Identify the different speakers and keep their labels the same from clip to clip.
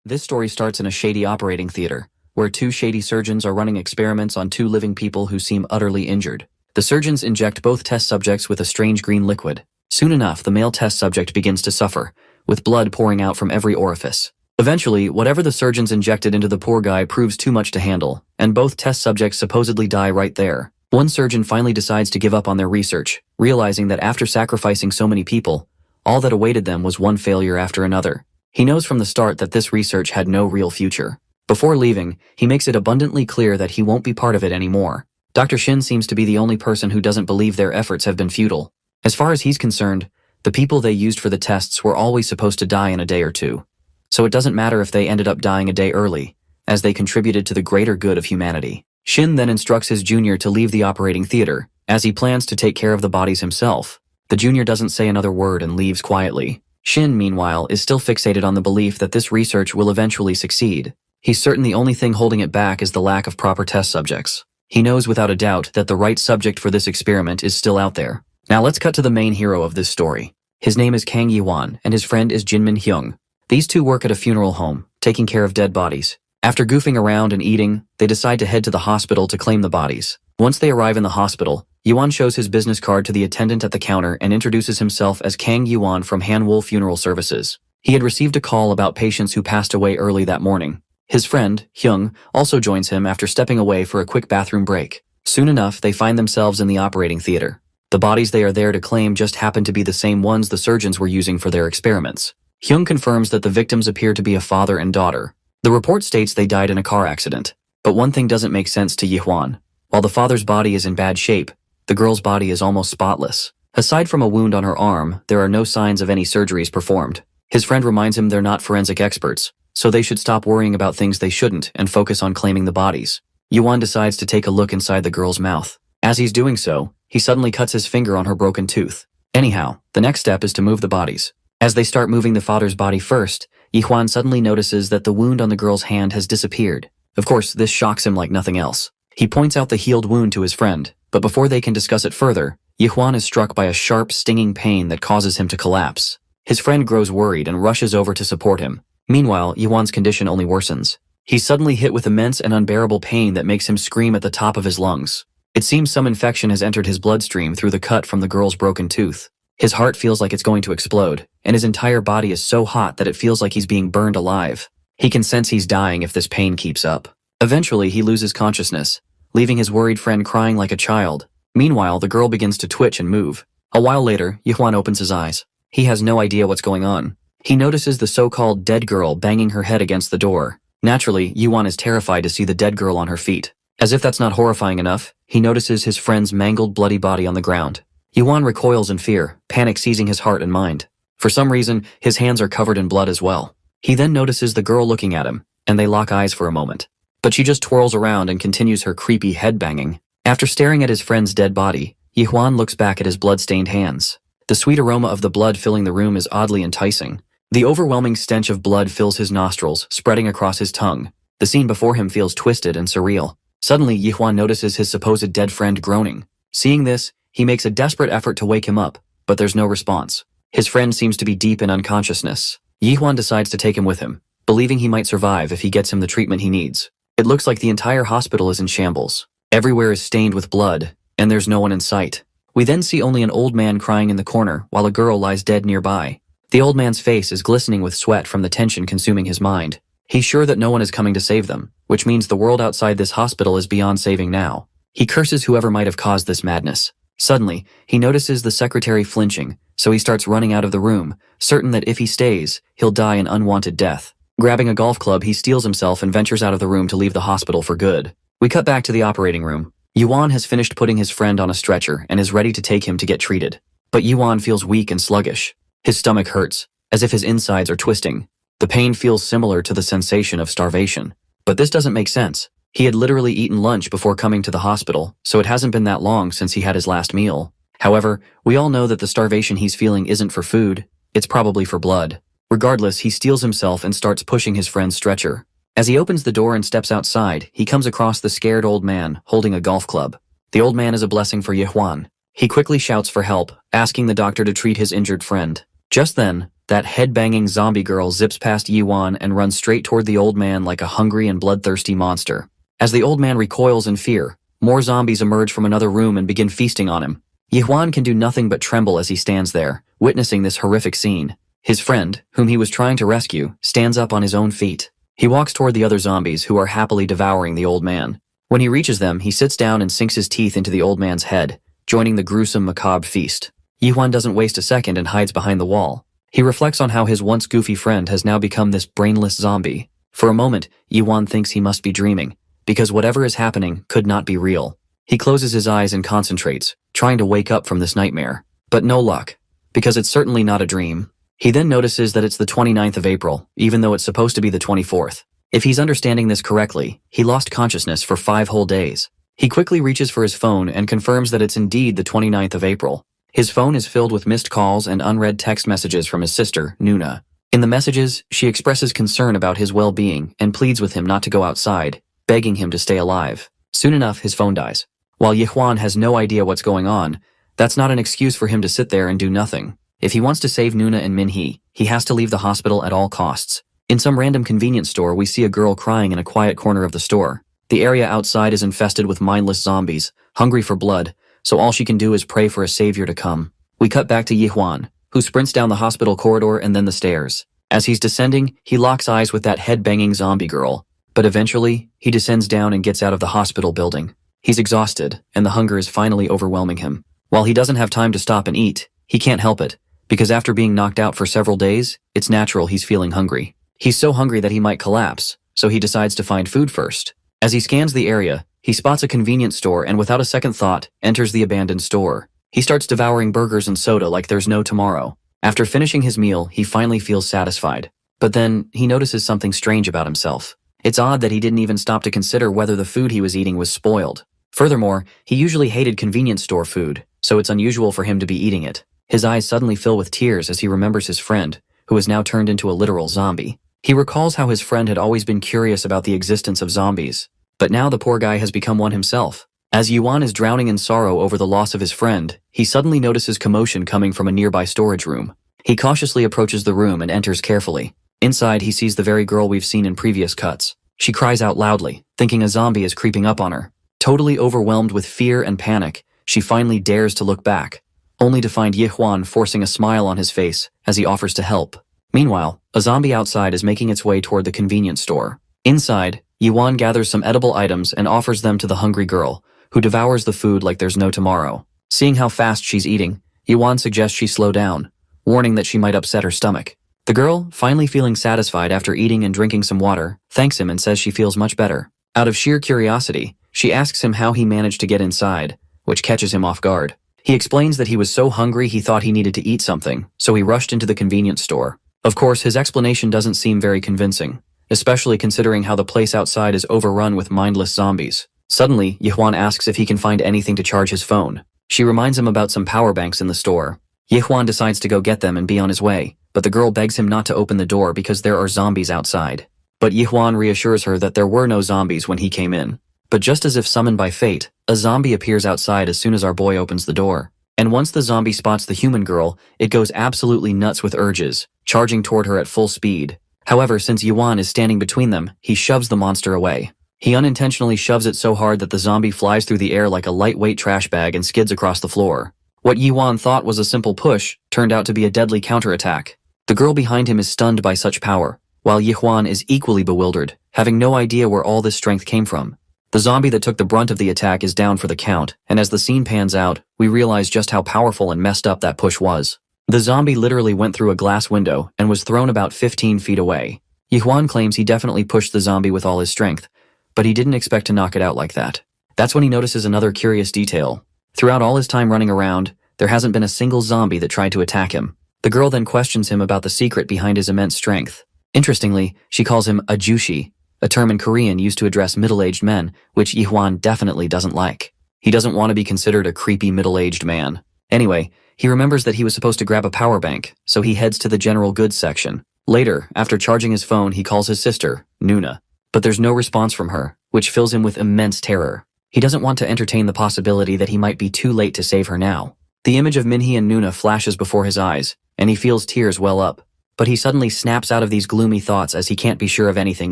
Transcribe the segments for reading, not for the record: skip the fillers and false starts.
Speaker 1: This story starts in a shady operating theater, where two shady surgeons are running experiments on two living people who seem utterly injured. The surgeons inject both test subjects with a strange green liquid. Soon enough, the male test subject begins to suffer, with blood pouring out from every orifice. Eventually, whatever the surgeons injected into the poor guy proves too much to handle, and both test subjects supposedly die right there. One surgeon finally decides to give up on their research, realizing that after sacrificing so many people, all that awaited them was one failure after another. He knows from the start that this research had no real future. Before leaving, he makes it abundantly clear that he won't be part of it anymore. Dr. Shin seems to be the only person who doesn't believe their efforts have been futile. As far as he's concerned, the people they used for the tests were always supposed to die in a day or two. So it doesn't matter if they ended up dying a day early, as they contributed to the greater good of humanity. Shin then instructs his junior to leave the operating theater, as he plans to take care of the bodies himself. The junior doesn't say another word and leaves quietly. Shin, meanwhile, is still fixated on the belief that this research will eventually succeed. He's certain the only thing holding it back is the lack of proper test subjects. He knows without a doubt that the right subject for this experiment is still out there. Now let's cut to the main hero of this story. His name is Kang Yi-won, and his friend is Jinmin Hyung. These two work at a funeral home, taking care of dead bodies. After goofing around and eating, they decide to head to the hospital to claim the bodies. Once they arrive in the hospital, Yi-won shows his business card to the attendant at the counter and introduces himself as Kang Yi-won from Hanwol Funeral Services. He had received a call about patients who passed away early that morning. His friend, Hyung, also joins him after stepping away for a quick bathroom break. Soon enough, they find themselves in the operating theater. The bodies they are there to claim just happen to be the same ones the surgeons were using for their experiments. Hyung confirms that the victims appear to be a father and daughter. The report states they died in a car accident. But one thing doesn't make sense to Yi-hwan. While the father's body is in bad shape, the girl's body is almost spotless. Aside from a wound on her arm, there are no signs of any surgeries performed. His friend reminds him they're not forensic experts, so they should stop worrying about things they shouldn't and focus on claiming the bodies. Yi-won decides to take a look inside the girl's mouth. As he's doing so, he suddenly cuts his finger on her broken tooth. Anyhow, the next step is to move the bodies. As they start moving the father's body first, Yi-hwan suddenly notices that the wound on the girl's hand has disappeared. Of course, this shocks him like nothing else. He points out the healed wound to his friend, but before they can discuss it further, Yi-hwan is struck by a sharp, stinging pain that causes him to collapse. His friend grows worried and rushes over to support him. Meanwhile, Yi-hwan's condition only worsens. He's suddenly hit with immense and unbearable pain that makes him scream at the top of his lungs. It seems some infection has entered his bloodstream through the cut from the girl's broken tooth. His heart feels like it's going to explode, and his entire body is so hot that it feels like he's being burned alive. He can sense he's dying if this pain keeps up. Eventually, he loses consciousness, leaving his worried friend crying like a child. Meanwhile, the girl begins to twitch and move. A while later, Yi-hwan opens his eyes. He has no idea what's going on. He notices the so-called dead girl banging her head against the door. Naturally, Yi-hwan is terrified to see the dead girl on her feet. As if that's not horrifying enough, he notices his friend's mangled, bloody body on the ground. Yi-hwan recoils in fear, panic seizing his heart and mind. For some reason, his hands are covered in blood as well. He then notices the girl looking at him, and they lock eyes for a moment. But she just twirls around and continues her creepy head banging. After staring at his friend's dead body, Yi-hwan looks back at his blood-stained hands. The sweet aroma of the blood filling the room is oddly enticing. The overwhelming stench of blood fills his nostrils, spreading across his tongue. The scene before him feels twisted and surreal. Suddenly, Yi-hwan notices his supposed dead friend groaning. Seeing this, he makes a desperate effort to wake him up, but there's no response. His friend seems to be deep in unconsciousness. Yi-hwan decides to take him with him, believing he might survive if he gets him the treatment he needs. It looks like the entire hospital is in shambles. Everywhere is stained with blood, and there's no one in sight. We then see only an old man crying in the corner while a girl lies dead nearby. The old man's face is glistening with sweat from the tension consuming his mind. He's sure that no one is coming to save them, which means the world outside this hospital is beyond saving now. He curses whoever might have caused this madness. Suddenly, he notices the secretary flinching, so he starts running out of the room, certain that if he stays, he'll die an unwanted death. Grabbing a golf club, he steels himself and ventures out of the room to leave the hospital for good. We cut back to the operating room. Yi-hwan has finished putting his friend on a stretcher and is ready to take him to get treated. But Yi-hwan feels weak and sluggish. His stomach hurts, as if his insides are twisting. The pain feels similar to the sensation of starvation. But this doesn't make sense. He had literally eaten lunch before coming to the hospital, so it hasn't been that long since he had his last meal. However, we all know that the starvation he's feeling isn't for food, it's probably for blood. Regardless, he steels himself and starts pushing his friend's stretcher. As he opens the door and steps outside, he comes across the scared old man holding a golf club. The old man is a blessing for Yi-hwan. He quickly shouts for help, asking the doctor to treat his injured friend. Just then, that head-banging zombie girl zips past Yiwan and runs straight toward the old man like a hungry and bloodthirsty monster. As the old man recoils in fear, more zombies emerge from another room and begin feasting on him. Yiwan can do nothing but tremble as he stands there, witnessing this horrific scene. His friend, whom he was trying to rescue, stands up on his own feet. He walks toward the other zombies who are happily devouring the old man. When he reaches them, he sits down and sinks his teeth into the old man's head, joining the gruesome, macabre feast. Yiwan doesn't waste a second and hides behind the wall. He reflects on how his once goofy friend has now become this brainless zombie. For a moment, Yiwan thinks he must be dreaming, because whatever is happening could not be real. He closes his eyes and concentrates, trying to wake up from this nightmare. But no luck, because it's certainly not a dream. He then notices that it's the 29th of April, even though it's supposed to be the 24th. If he's understanding this correctly, he lost consciousness for 5 whole days. He quickly reaches for his phone and confirms that it's indeed the 29th of April. His phone is filled with missed calls and unread text messages from his sister, Nuna. In the messages, she expresses concern about his well-being and pleads with him not to go outside, begging him to stay alive. Soon enough, his phone dies. While Yihuan has no idea what's going on, that's not an excuse for him to sit there and do nothing. If he wants to save Nuna and Minhee, he has to leave the hospital at all costs. In some random convenience store, we see a girl crying in a quiet corner of the store. The area outside is infested with mindless zombies, hungry for blood, so all she can do is pray for a savior to come. We cut back to Yihuan, who sprints down the hospital corridor and then the stairs. As he's descending, he locks eyes with that head-banging zombie girl. But eventually, he descends down and gets out of the hospital building. He's exhausted, and the hunger is finally overwhelming him. While he doesn't have time to stop and eat, he can't help it, because after being knocked out for several days, it's natural he's feeling hungry. He's so hungry that he might collapse, so he decides to find food first. As he scans the area, he spots a convenience store and without a second thought, enters the abandoned store. He starts devouring burgers and soda like there's no tomorrow. After finishing his meal, he finally feels satisfied. But then, he notices something strange about himself. It's odd that he didn't even stop to consider whether the food he was eating was spoiled. Furthermore, he usually hated convenience store food, so it's unusual for him to be eating it. His eyes suddenly fill with tears as he remembers his friend, who has now turned into a literal zombie. He recalls how his friend had always been curious about the existence of zombies, but now the poor guy has become one himself. As Yuan is drowning in sorrow over the loss of his friend, he suddenly notices commotion coming from a nearby storage room. He cautiously approaches the room and enters carefully. Inside, he sees the very girl we've seen in previous cuts. She cries out loudly, thinking a zombie is creeping up on her. Totally overwhelmed with fear and panic, she finally dares to look back, only to find Yihuan forcing a smile on his face as he offers to help. Meanwhile, a zombie outside is making its way toward the convenience store. Inside, Yihuan gathers some edible items and offers them to the hungry girl, who devours the food like there's no tomorrow. Seeing how fast she's eating, Yihuan suggests she slow down, warning that she might upset her stomach. The girl, finally feeling satisfied after eating and drinking some water, thanks him and says she feels much better. Out of sheer curiosity, she asks him how he managed to get inside, which catches him off guard. He explains that he was so hungry he thought he needed to eat something, so he rushed into the convenience store. Of course, his explanation doesn't seem very convincing, especially considering how the place outside is overrun with mindless zombies. Suddenly, Yihuan asks if he can find anything to charge his phone. She reminds him about some power banks in the store. Yihuan decides to go get them and be on his way, but the girl begs him not to open the door because there are zombies outside. But Yihuan reassures her that there were no zombies when he came in. But just as if summoned by fate, a zombie appears outside as soon as our boy opens the door. And once the zombie spots the human girl, it goes absolutely nuts with urges, charging toward her at full speed. However, since Yuan is standing between them, he shoves the monster away. He unintentionally shoves it so hard that the zombie flies through the air like a lightweight trash bag and skids across the floor. What Yuan thought was a simple push turned out to be a deadly counterattack. The girl behind him is stunned by such power, while Yihuan is equally bewildered, having no idea where all this strength came from. The zombie that took the brunt of the attack is down for the count, and as the scene pans out, we realize just how powerful and messed up that push was. The zombie literally went through a glass window and was thrown about 15 feet away. Yihuan claims he definitely pushed the zombie with all his strength, but he didn't expect to knock it out like that. That's when he notices another curious detail. Throughout all his time running around, there hasn't been a single zombie that tried to attack him. The girl then questions him about the secret behind his immense strength. Interestingly, she calls him a jushi, a term in Korean used to address middle-aged men, which Yihuan definitely doesn't like. He doesn't want to be considered a creepy middle-aged man. Anyway, he remembers that he was supposed to grab a power bank, so he heads to the general goods section. Later, after charging his phone, he calls his sister, Nuna. But there's no response from her, which fills him with immense terror. He doesn't want to entertain the possibility that he might be too late to save her now. The image of Minhee and Nuna flashes before his eyes, and he feels tears well up. but he suddenly snaps out of these gloomy thoughts as he can't be sure of anything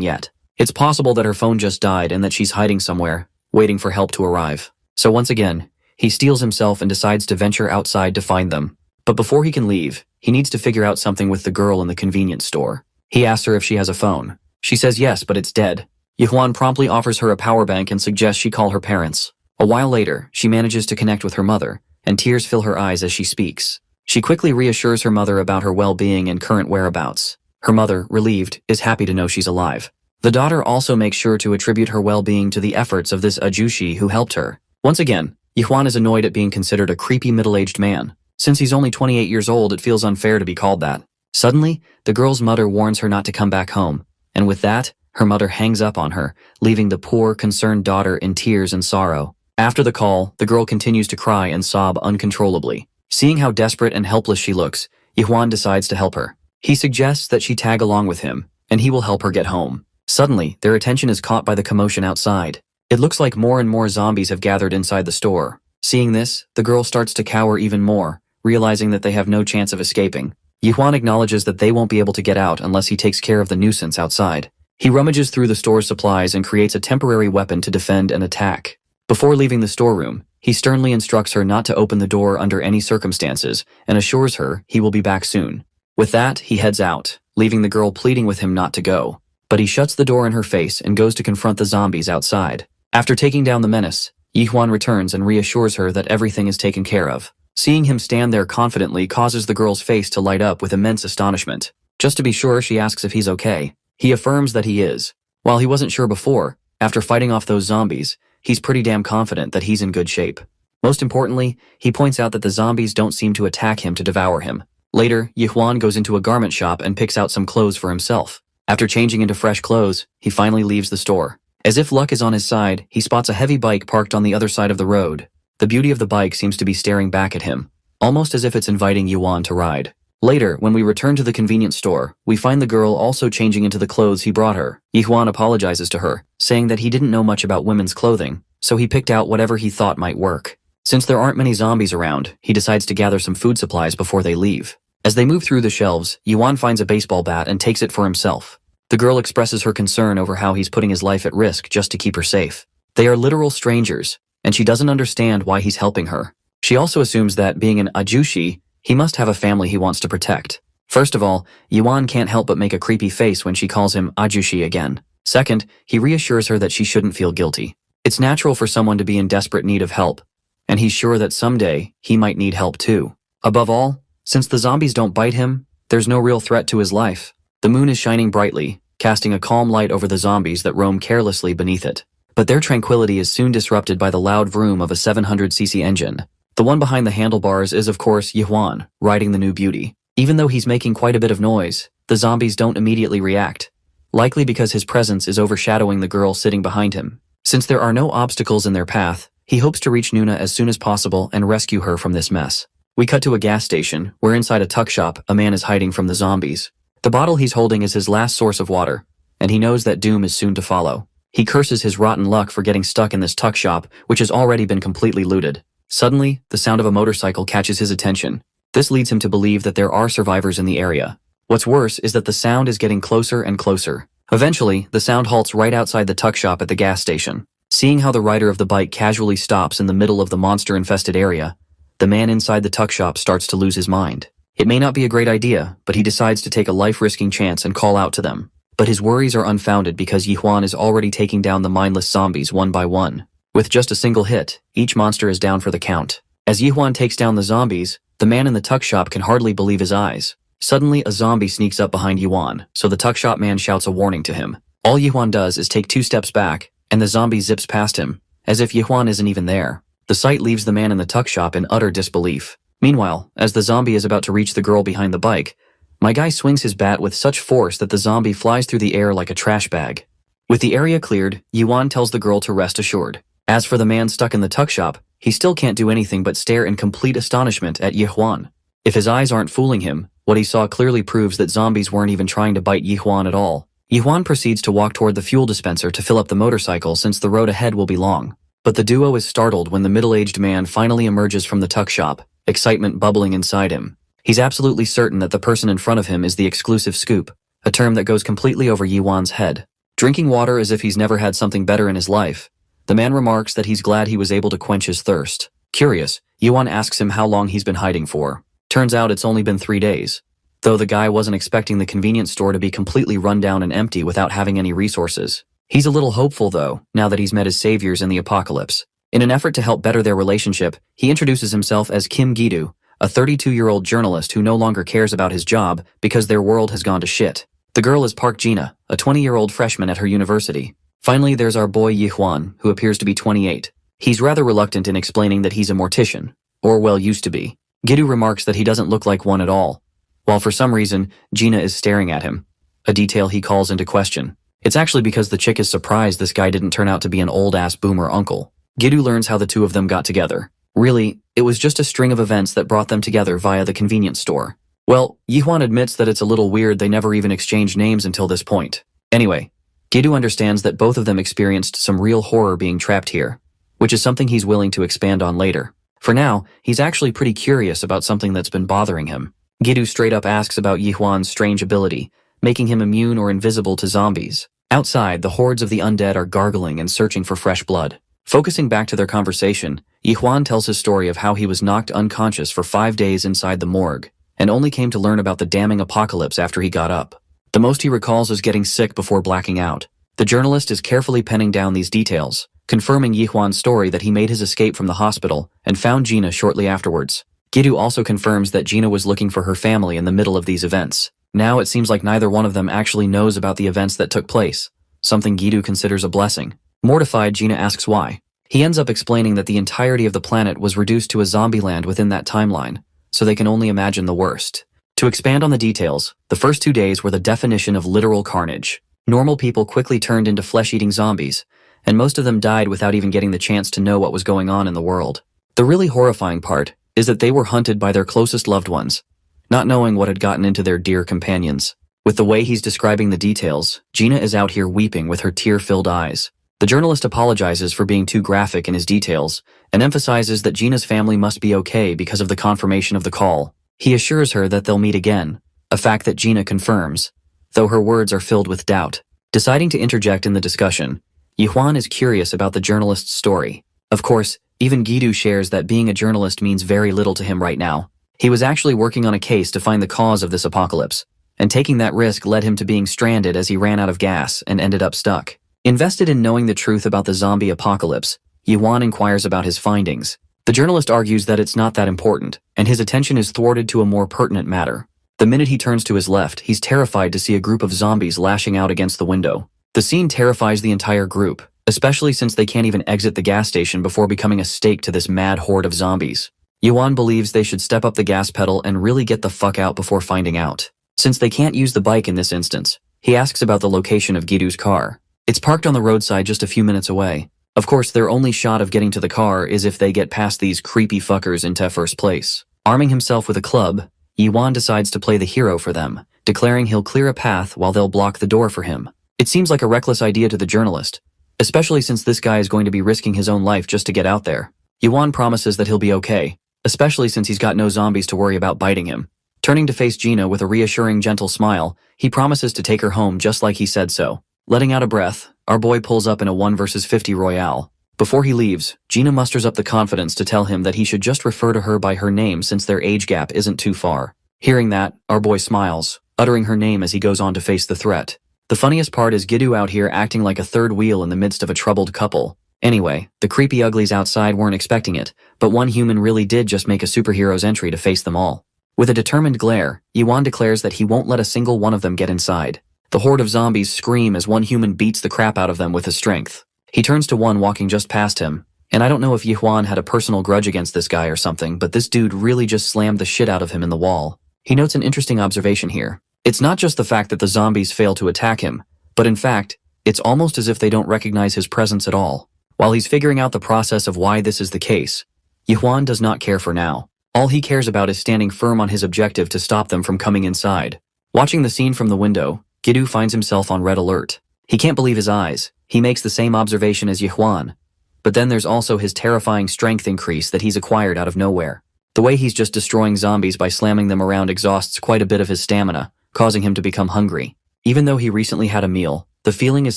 Speaker 1: yet. It's possible that her phone just died and that she's hiding somewhere, waiting for help to arrive. So once again, he steels himself and decides to venture outside to find them. But before he can leave, he needs to figure out something with the girl in the convenience store. He asks her if she has a phone. She says yes, but it's dead. Yuhwan promptly offers her a power bank and suggests she call her parents. A while later, she manages to connect with her mother, and tears fill her eyes as she speaks. She quickly reassures her mother about her well-being and current whereabouts. Her mother, relieved, is happy to know she's alive. The daughter also makes sure to attribute her well-being to the efforts of this ajushi who helped her. Once again, Yuhwan is annoyed at being considered a creepy middle-aged man. Since he's only 28 years old, it feels unfair to be called that. Suddenly, the girl's mother warns her not to come back home, and with that, her mother hangs up on her, leaving the poor, concerned daughter in tears and sorrow. After the call, the girl continues to cry and sob uncontrollably. Seeing how desperate and helpless she looks, Yuhwan decides to help her. He suggests that she tag along with him, and he will help her get home. Suddenly, their attention is caught by the commotion outside. It looks like more and more zombies have gathered inside the store. Seeing this, the girl starts to cower even more, realizing that they have no chance of escaping. Yuhwan acknowledges that they won't be able to get out unless he takes care of the nuisance outside. He rummages through the store's supplies and creates a temporary weapon to defend and attack. Before leaving the storeroom, he sternly instructs her not to open the door under any circumstances and assures her he will be back soon. With that, he heads out, leaving the girl pleading with him not to go. But he shuts the door in her face and goes to confront the zombies outside. After taking down the menace, Yuhwan returns and reassures her that everything is taken care of. Seeing him stand there confidently causes the girl's face to light up with immense astonishment. Just to be sure, she asks if he's okay. He affirms that he is. While he wasn't sure before, after fighting off those zombies, he's pretty damn confident that he's in good shape. Most importantly, he points out that the zombies don't seem to attack him to devour him. Later, Yuhwan goes into a garment shop and picks out some clothes for himself. After changing into fresh clothes, he finally leaves the store. As if luck is on his side, he spots a heavy bike parked on the other side of the road. The beauty of the bike seems to be staring back at him, almost as if it's inviting Yuhwan to ride. Later, when we return to the convenience store, we find the girl also changing into the clothes he brought her. Yuhwan apologizes to her, saying that he didn't know much about women's clothing, so he picked out whatever he thought might work. Since there aren't many zombies around, he decides to gather some food supplies before they leave. As they move through the shelves, Yuhwan finds a baseball bat and takes it for himself. The girl expresses her concern over how he's putting his life at risk just to keep her safe. They are literal strangers, and she doesn't understand why he's helping her. She also assumes that, being an ajushi, he must have a family he wants to protect. First of all, Yuhwan can't help but make a creepy face when she calls him ajushi again. Second, he reassures her that she shouldn't feel guilty. It's natural for someone to be in desperate need of help, and he's sure that someday he might need help too. Above all, since the zombies don't bite him, there's no real threat to his life. The moon is shining brightly, casting a calm light over the zombies that roam carelessly beneath it. But their tranquility is soon disrupted by the loud vroom of a 700cc engine. The one behind the handlebars is, of course, Yuhwan, riding the new beauty. Even though he's making quite a bit of noise, the zombies don't immediately react, likely because his presence is overshadowing the girl sitting behind him. Since there are no obstacles in their path, he hopes to reach Nuna as soon as possible and rescue her from this mess. We cut to a gas station, where inside a tuck shop, a man is hiding from the zombies. The bottle he's holding is his last source of water, and he knows that doom is soon to follow. He curses his rotten luck for getting stuck in this tuck shop, which has already been completely looted. Suddenly, the sound of a motorcycle catches his attention. This leads him to believe that there are survivors in the area. What's worse is that the sound is getting closer and closer. Eventually, the sound halts right outside the tuck shop at the gas station. Seeing how the rider of the bike casually stops in the middle of the monster-infested area, the man inside the tuck shop starts to lose his mind. It may not be a great idea, but he decides to take a life-risking chance and call out to them. But his worries are unfounded because Yuhwan is already taking down the mindless zombies one by one. With just a single hit, each monster is down for the count. As Yuhwan takes down the zombies, the man in the tuck shop can hardly believe his eyes. Suddenly, a zombie sneaks up behind Yuhwan, so the tuck shop man shouts a warning to him. All Yuhwan does is take 2 steps back, and the zombie zips past him, as if Yuhwan isn't even there. The sight leaves the man in the tuck shop in utter disbelief. Meanwhile, as the zombie is about to reach the girl behind the bike, my guy swings his bat with such force that the zombie flies through the air like a trash bag. With the area cleared, Yuhwan tells the girl to rest assured. As for the man stuck in the tuck shop, he still can't do anything but stare in complete astonishment at Yuhwan. If his eyes aren't fooling him, what he saw clearly proves that zombies weren't even trying to bite Yuhwan at all. Yuhwan proceeds to walk toward the fuel dispenser to fill up the motorcycle since the road ahead will be long. But the duo is startled when the middle-aged man finally emerges from the tuck shop, excitement bubbling inside him. He's absolutely certain that the person in front of him is the exclusive scoop, a term that goes completely over Yiwan's head. Drinking water as if he's never had something better in his life, the man remarks that he's glad he was able to quench his thirst. Curious, Yiwan asks him how long he's been hiding for. Turns out it's only been 3 days. Though the guy wasn't expecting the convenience store to be completely run down and empty without having any resources. He's a little hopeful though, now that he's met his saviors in the apocalypse. In an effort to help better their relationship, he introduces himself as Kim Gi-do, a 32-year-old journalist who no longer cares about his job because their world has gone to shit. The girl is Park Jina, a 20-year-old freshman at her university. Finally, there's our boy Yi-hwan, who appears to be 28. He's rather reluctant in explaining that he's a mortician, or well used to be. Gi-do remarks that he doesn't look like one at all, while for some reason, Jina is staring at him, a detail he calls into question. It's actually because the chick is surprised this guy didn't turn out to be an old-ass boomer uncle. Gi-do learns how the two of them got together. Really, it was just a string of events that brought them together via the convenience store. Well, Yi-hwan admits that it's a little weird they never even exchanged names until this point. Anyway, Gi-do understands that both of them experienced some real horror being trapped here, which is something he's willing to expand on later. For now, he's actually pretty curious about something that's been bothering him. Gi-do straight up asks about Yi-hwan's strange ability, making him immune or invisible to zombies. Outside, the hordes of the undead are gargling and searching for fresh blood. Focusing back to their conversation, Yi-hwan tells his story of how he was knocked unconscious for 5 days inside the morgue, and only came to learn about the damning apocalypse after he got up. The most he recalls is getting sick before blacking out. The journalist is carefully penning down these details, confirming Yi-hwan's story that he made his escape from the hospital and found Jina shortly afterwards. Gi-do also confirms that Jina was looking for her family in the middle of these events. Now it seems like neither one of them actually knows about the events that took place, something Gi-do considers a blessing. Mortified, Jina asks why. He ends up explaining that the entirety of the planet was reduced to a zombie land within that timeline, so they can only imagine the worst. To expand on the details, the first 2 days were the definition of literal carnage. Normal people quickly turned into flesh-eating zombies, and most of them died without even getting the chance to know what was going on in the world. The really horrifying part is that they were hunted by their closest loved ones, not knowing what had gotten into their dear companions. With the way he's describing the details, Jina is out here weeping with her tear-filled eyes. The journalist apologizes for being too graphic in his details and emphasizes that Gina's family must be okay because of the confirmation of the call. He assures her that they'll meet again, a fact that Jina confirms, though her words are filled with doubt. Deciding to interject in the discussion, Yi-hwan is curious about the journalist's story. Of course, even Gi-do shares that being a journalist means very little to him right now. He was actually working on a case to find the cause of this apocalypse, and taking that risk led him to being stranded as he ran out of gas and ended up stuck. Invested in knowing the truth about the zombie apocalypse, Yi-hwan inquires about his findings. The journalist argues that it's not that important, and his attention is thwarted to a more pertinent matter. The minute he turns to his left, he's terrified to see a group of zombies lashing out against the window. The scene terrifies the entire group, especially since they can't even exit the gas station before becoming a stake to this mad horde of zombies. Yi-hwan believes they should step up the gas pedal and really get the fuck out before finding out. Since they can't use the bike in this instance, he asks about the location of Gi-do's car. It's parked on the roadside just a few minutes away. Of course, their only shot of getting to the car is if they get past these creepy fuckers into first place. Arming himself with a club, Yi-hwan decides to play the hero for them, declaring he'll clear a path while they'll block the door for him. It seems like a reckless idea to the journalist, especially since this guy is going to be risking his own life just to get out there. Yi-hwan promises that he'll be okay, especially since he's got no zombies to worry about biting him. Turning to face Jina with a reassuring, gentle smile, he promises to take her home just like he said so. Letting out a breath, our boy pulls up in a 1 versus 50 royale. Before he leaves, Jina musters up the confidence to tell him that he should just refer to her by her name since their age gap isn't too far. Hearing that, our boy smiles, uttering her name as he goes on to face the threat. The funniest part is Gi-do out here acting like a third wheel in the midst of a troubled couple. Anyway, the creepy uglies outside weren't expecting it, but one human really did just make a superhero's entry to face them all. With a determined glare, Yi-hwan declares that he won't let a single one of them get inside. The horde of zombies scream as one human beats the crap out of them with his strength. He turns to one walking just past him, and I don't know if Yi-hwan had a personal grudge against this guy or something, but this dude really just slammed the shit out of him in the wall. He notes an interesting observation here. It's not just the fact that the zombies fail to attack him, but in fact, it's almost as if they don't recognize his presence at all. While he's figuring out the process of why this is the case, Yi-hwan does not care for now. All he cares about is standing firm on his objective to stop them from coming inside. Watching the scene from the window, Gi-do finds himself on red alert. He can't believe his eyes. He makes the same observation as Yi-hwan. But then there's also his terrifying strength increase that he's acquired out of nowhere. The way he's just destroying zombies by slamming them around exhausts quite a bit of his stamina, causing him to become hungry. Even though he recently had a meal, the feeling is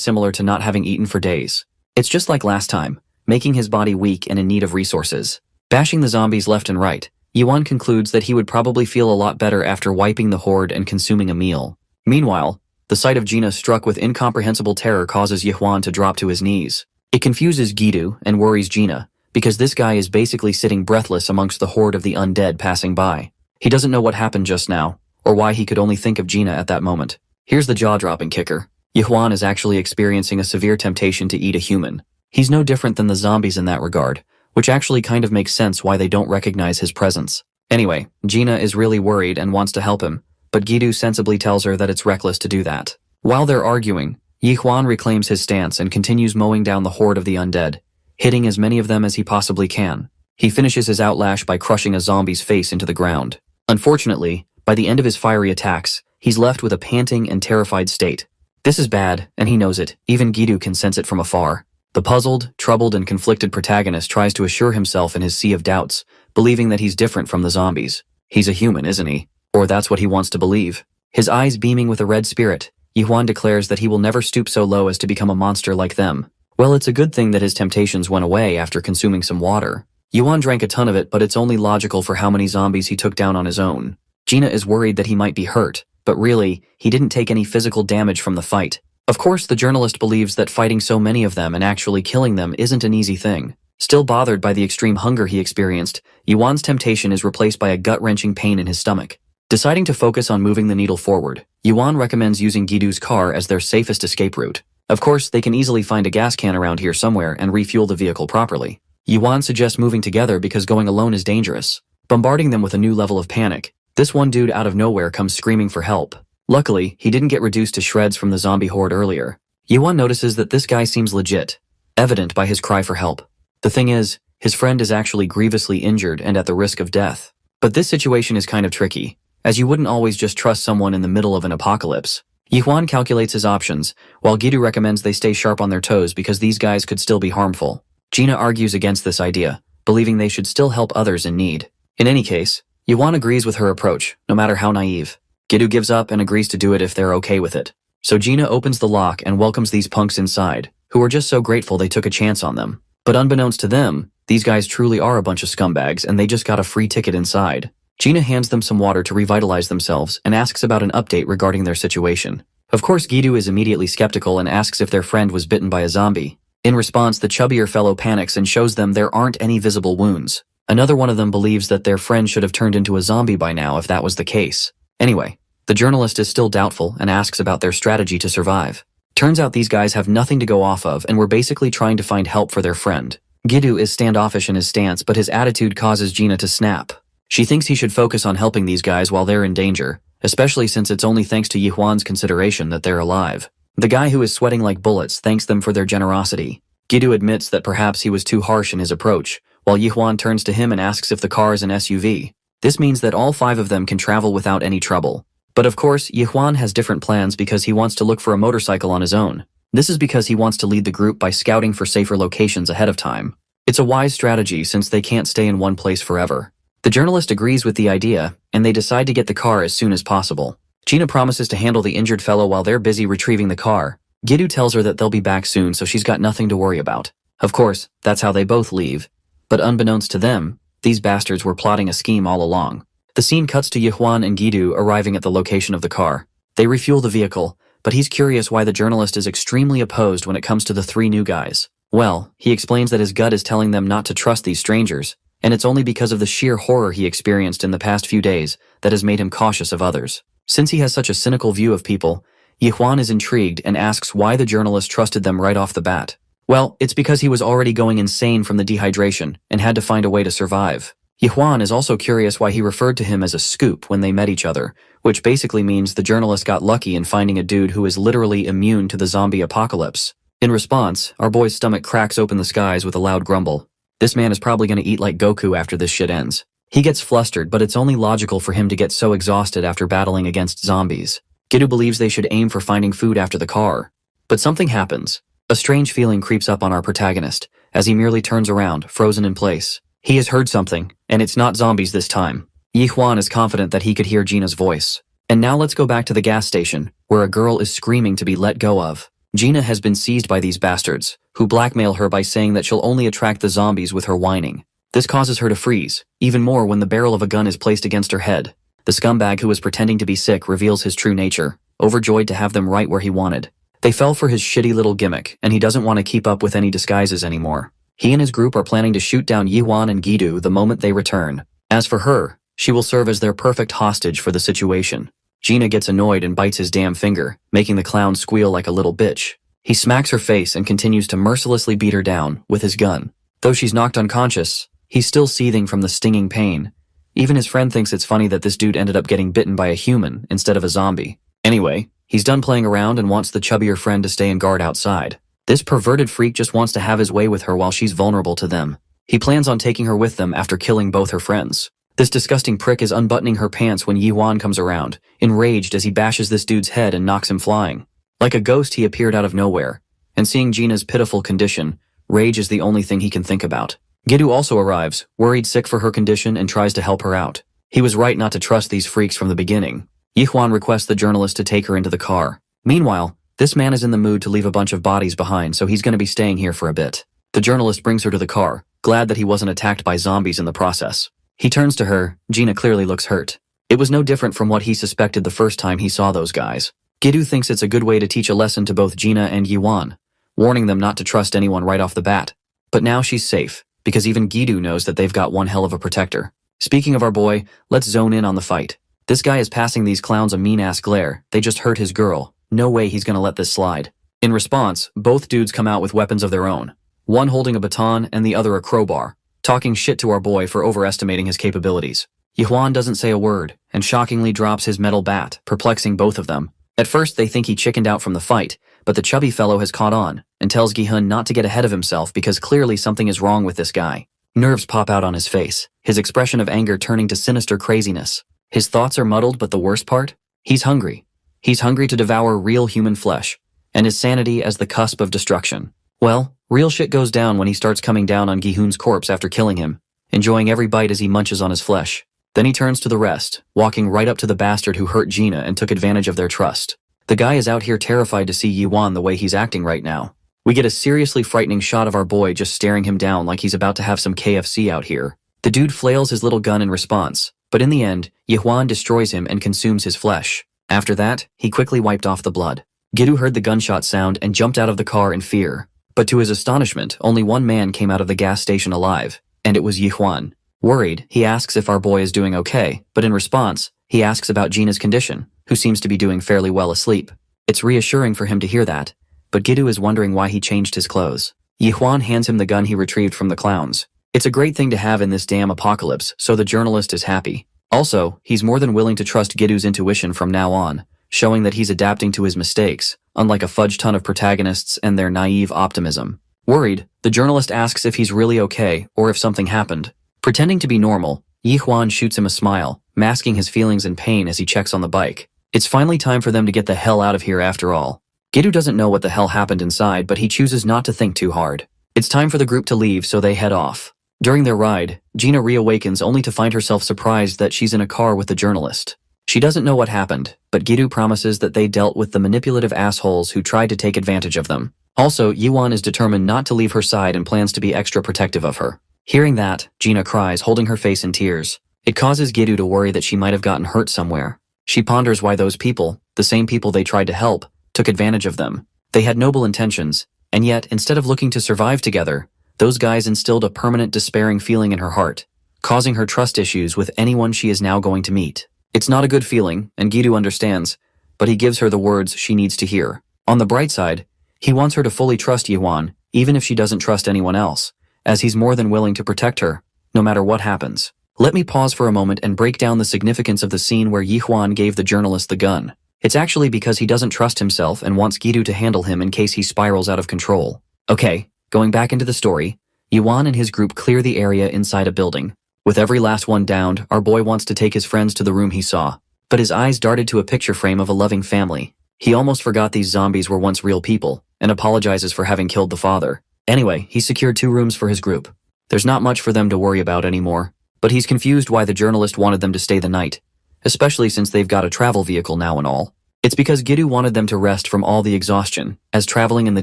Speaker 1: similar to not having eaten for days. It's just like last time, making his body weak and in need of resources. Bashing the zombies left and right, Yuan concludes that he would probably feel a lot better after wiping the horde and consuming a meal. Meanwhile, the sight of Gina struck with incomprehensible terror causes Yuan to drop to his knees. It confuses Gidu and worries Gina, because this guy is basically sitting breathless amongst the horde of the undead passing by. He doesn't know what happened just now, or why he could only think of Gina at that moment. Here's the jaw-dropping kicker. Yuan is actually experiencing a severe temptation to eat a human. He's no different than the zombies in that regard, which actually kind of makes sense why they don't recognize his presence. Anyway, Gina is really worried and wants to help him, but Gidu sensibly tells her that it's reckless to do that. While they're arguing, Yuan reclaims his stance and continues mowing down the horde of the undead, hitting as many of them as he possibly can. He finishes his outlash by crushing a zombie's face into the ground. Unfortunately, by the end of his fiery attacks, he's left with a panting and terrified state. This is bad, and he knows it. Even Gidu can sense it from afar. The puzzled, troubled, and conflicted protagonist tries to assure himself in his sea of doubts, believing that he's different from the zombies. He's a human, isn't he? Or that's what he wants to believe. His eyes beaming with a red spirit, Yuan declares that he will never stoop so low as to become a monster like them. Well, it's a good thing that his temptations went away after consuming some water. Yuan drank a ton of it, but it's only logical for how many zombies he took down on his own. Gina is worried that he might be hurt, but really, he didn't take any physical damage from the fight. Of course, the journalist believes that fighting so many of them and actually killing them isn't an easy thing. Still bothered by the extreme hunger he experienced, Yuan's temptation is replaced by a gut-wrenching pain in his stomach. Deciding to focus on moving the needle forward, Yuan recommends using Gidu's car as their safest escape route. Of course, they can easily find a gas can around here somewhere and refuel the vehicle properly. Yuan suggests moving together because going alone is dangerous, bombarding them with a new level of panic. This one dude out of nowhere comes screaming for help. Luckily, he didn't get reduced to shreds from the zombie horde earlier. Yuan notices that this guy seems legit, evident by his cry for help. The thing is, his friend is actually grievously injured and at the risk of death. But this situation is kind of tricky, as you wouldn't always just trust someone in the middle of an apocalypse. Yuan calculates his options, while Gidu recommends they stay sharp on their toes because these guys could still be harmful. Gina argues against this idea, believing they should still help others in need. In any case, Yuan agrees with her approach, no matter how naive. Gidu gives up and agrees to do it if they're okay with it. So Gina opens the lock and welcomes these punks inside, who are just so grateful they took a chance on them. But unbeknownst to them, these guys truly are a bunch of scumbags and they just got a free ticket inside. Gina hands them some water to revitalize themselves and asks about an update regarding their situation. Of course, Gidu is immediately skeptical and asks if their friend was bitten by a zombie. In response, the chubbier fellow panics and shows them there aren't any visible wounds. Another one of them believes that their friend should have turned into a zombie by now if that was the case. Anyway, the journalist is still doubtful and asks about their strategy to survive. Turns out these guys have nothing to go off of and were basically trying to find help for their friend. Gidu is standoffish in his stance, but his attitude causes Gina to snap. She thinks he should focus on helping these guys while they're in danger, especially since it's only thanks to Yuan's consideration that they're alive. The guy who is sweating like bullets thanks them for their generosity. Gidu admits that perhaps he was too harsh in his approach, while Yuan turns to him and asks if the car is an SUV. This means that all 5 of them can travel without any trouble. But of course, Yuan has different plans because he wants to look for a motorcycle on his own. This is because he wants to lead the group by scouting for safer locations ahead of time. It's a wise strategy since they can't stay in one place forever. The journalist agrees with the idea, and they decide to get the car as soon as possible. Gina promises to handle the injured fellow while they're busy retrieving the car. Gidu tells her that they'll be back soon, so she's got nothing to worry about. Of course, that's how they both leave. But unbeknownst to them, these bastards were plotting a scheme all along. The scene cuts to Yuan and Gidu arriving at the location of the car. They refuel the vehicle, but he's curious why the journalist is extremely opposed when it comes to the 3 new guys. Well, he explains that his gut is telling them not to trust these strangers, and it's only because of the sheer horror he experienced in the past few days that has made him cautious of others. Since he has such a cynical view of people, Yuan is intrigued and asks why the journalist trusted them right off the bat. Well, it's because he was already going insane from the dehydration and had to find a way to survive. Yuan is also curious why he referred to him as a scoop when they met each other, which basically means the journalist got lucky in finding a dude who is literally immune to the zombie apocalypse. In response, our boy's stomach cracks open the skies with a loud grumble. This man is probably going to eat like Goku after this shit ends. He gets flustered, but it's only logical for him to get so exhausted after battling against zombies. Gidu believes they should aim for finding food after the car. But something happens. A strange feeling creeps up on our protagonist, as he merely turns around, frozen in place. He has heard something, and it's not zombies this time. Yi Huan is confident that he could hear Gina's voice. And now let's go back to the gas station, where a girl is screaming to be let go of. Gina has been seized by these bastards, who blackmail her by saying that she'll only attract the zombies with her whining. This causes her to freeze, even more when the barrel of a gun is placed against her head. The scumbag who was pretending to be sick reveals his true nature, overjoyed to have them right where he wanted. They fell for his shitty little gimmick, and he doesn't want to keep up with any disguises anymore. He and his group are planning to shoot down Yi Huan and Gidu the moment they return. As for her, she will serve as their perfect hostage for the situation. Gina gets annoyed and bites his damn finger, making the clown squeal like a little bitch. He smacks her face and continues to mercilessly beat her down with his gun. Though she's knocked unconscious, he's still seething from the stinging pain. Even his friend thinks it's funny that this dude ended up getting bitten by a human instead of a zombie. Anyway, he's done playing around and wants the chubbier friend to stay and guard outside. This perverted freak just wants to have his way with her while she's vulnerable to them. He plans on taking her with them after killing both her friends. This disgusting prick is unbuttoning her pants when Yi Huan comes around, enraged as he bashes this dude's head and knocks him flying. Like a ghost, he appeared out of nowhere, and seeing Gina's pitiful condition, rage is the only thing he can think about. Gidu also arrives, worried sick for her condition, and tries to help her out. He was right not to trust these freaks from the beginning. Yi Huan requests the journalist to take her into the car. Meanwhile, this man is in the mood to leave a bunch of bodies behind, so he's going to be staying here for a bit. The journalist brings her to the car, glad that he wasn't attacked by zombies in the process. He turns to her. Gina clearly looks hurt. It was no different from what he suspected the first time he saw those guys. Gidu thinks it's a good way to teach a lesson to both Gina and Yi Huan, warning them not to trust anyone right off the bat. But now she's safe, because even Gidu knows that they've got one hell of a protector. Speaking of our boy, let's zone in on the fight. This guy is passing these clowns a mean-ass glare. They just hurt his girl. No way he's gonna let this slide. In response, both dudes come out with weapons of their own. One holding a baton and the other a crowbar, talking shit to our boy for overestimating his capabilities. Yi Huan doesn't say a word, and shockingly drops his metal bat, perplexing both of them. At first they think he chickened out from the fight, but the chubby fellow has caught on, and tells Gi-hun not to get ahead of himself because clearly something is wrong with this guy. Nerves pop out on his face, his expression of anger turning to sinister craziness. His thoughts are muddled, but the worst part? He's hungry. He's hungry to devour real human flesh, and his sanity as the cusp of destruction. Well, real shit goes down when he starts coming down on Gi-hun's corpse after killing him, enjoying every bite as he munches on his flesh. Then he turns to the rest, walking right up to the bastard who hurt Gina and took advantage of their trust. The guy is out here terrified to see Yi Huan the way he's acting right now. We get a seriously frightening shot of our boy just staring him down like he's about to have some KFC out here. The dude flails his little gun in response, but in the end, Yi Huan destroys him and consumes his flesh. After that, he quickly wiped off the blood. Gidu heard the gunshot sound and jumped out of the car in fear. But to his astonishment, only one man came out of the gas station alive, and it was Yi Huan. Worried, he asks if our boy is doing okay, but in response, he asks about Gina's condition, who seems to be doing fairly well asleep. It's reassuring for him to hear that, but Gidu is wondering why he changed his clothes. Yi Huan hands him the gun he retrieved from the clowns. It's a great thing to have in this damn apocalypse, so the journalist is happy. Also, he's more than willing to trust Gidu's intuition from now on, showing that he's adapting to his mistakes, unlike a fudge ton of protagonists and their naive optimism. Worried, the journalist asks if he's really okay or if something happened. Pretending to be normal, Yi Huan shoots him a smile, masking his feelings and pain as he checks on the bike. It's finally time for them to get the hell out of here after all. Gidu doesn't know what the hell happened inside, but he chooses not to think too hard. It's time for the group to leave, so they head off. During their ride, Gina reawakens only to find herself surprised that she's in a car with the journalist. She doesn't know what happened, but Gidu promises that they dealt with the manipulative assholes who tried to take advantage of them. Also, Yi Huan is determined not to leave her side and plans to be extra protective of her. Hearing that, Gina cries, holding her face in tears. It causes Gidu to worry that she might have gotten hurt somewhere. She ponders why those people, the same people they tried to help, took advantage of them. They had noble intentions, and yet, instead of looking to survive together, those guys instilled a permanent despairing feeling in her heart, causing her trust issues with anyone she is now going to meet. It's not a good feeling, and Gidu understands, but he gives her the words she needs to hear. On the bright side, he wants her to fully trust Yi Huan, even if she doesn't trust anyone else, as he's more than willing to protect her, no matter what happens. Let me pause for a moment and break down the significance of the scene where Yi Huan gave the journalist the gun. It's actually because he doesn't trust himself and wants Gidu to handle him in case he spirals out of control. Okay, going back into the story, Yi Huan and his group clear the area inside a building. With every last one downed, our boy wants to take his friends to the room he saw, but his eyes darted to a picture frame of a loving family. He almost forgot these zombies were once real people, and apologizes for having killed the father. Anyway, he secured 2 rooms for his group. There's not much for them to worry about anymore, but he's confused why the journalist wanted them to stay the night, especially since they've got a travel vehicle now and all. It's because Gidu wanted them to rest from all the exhaustion, as traveling in the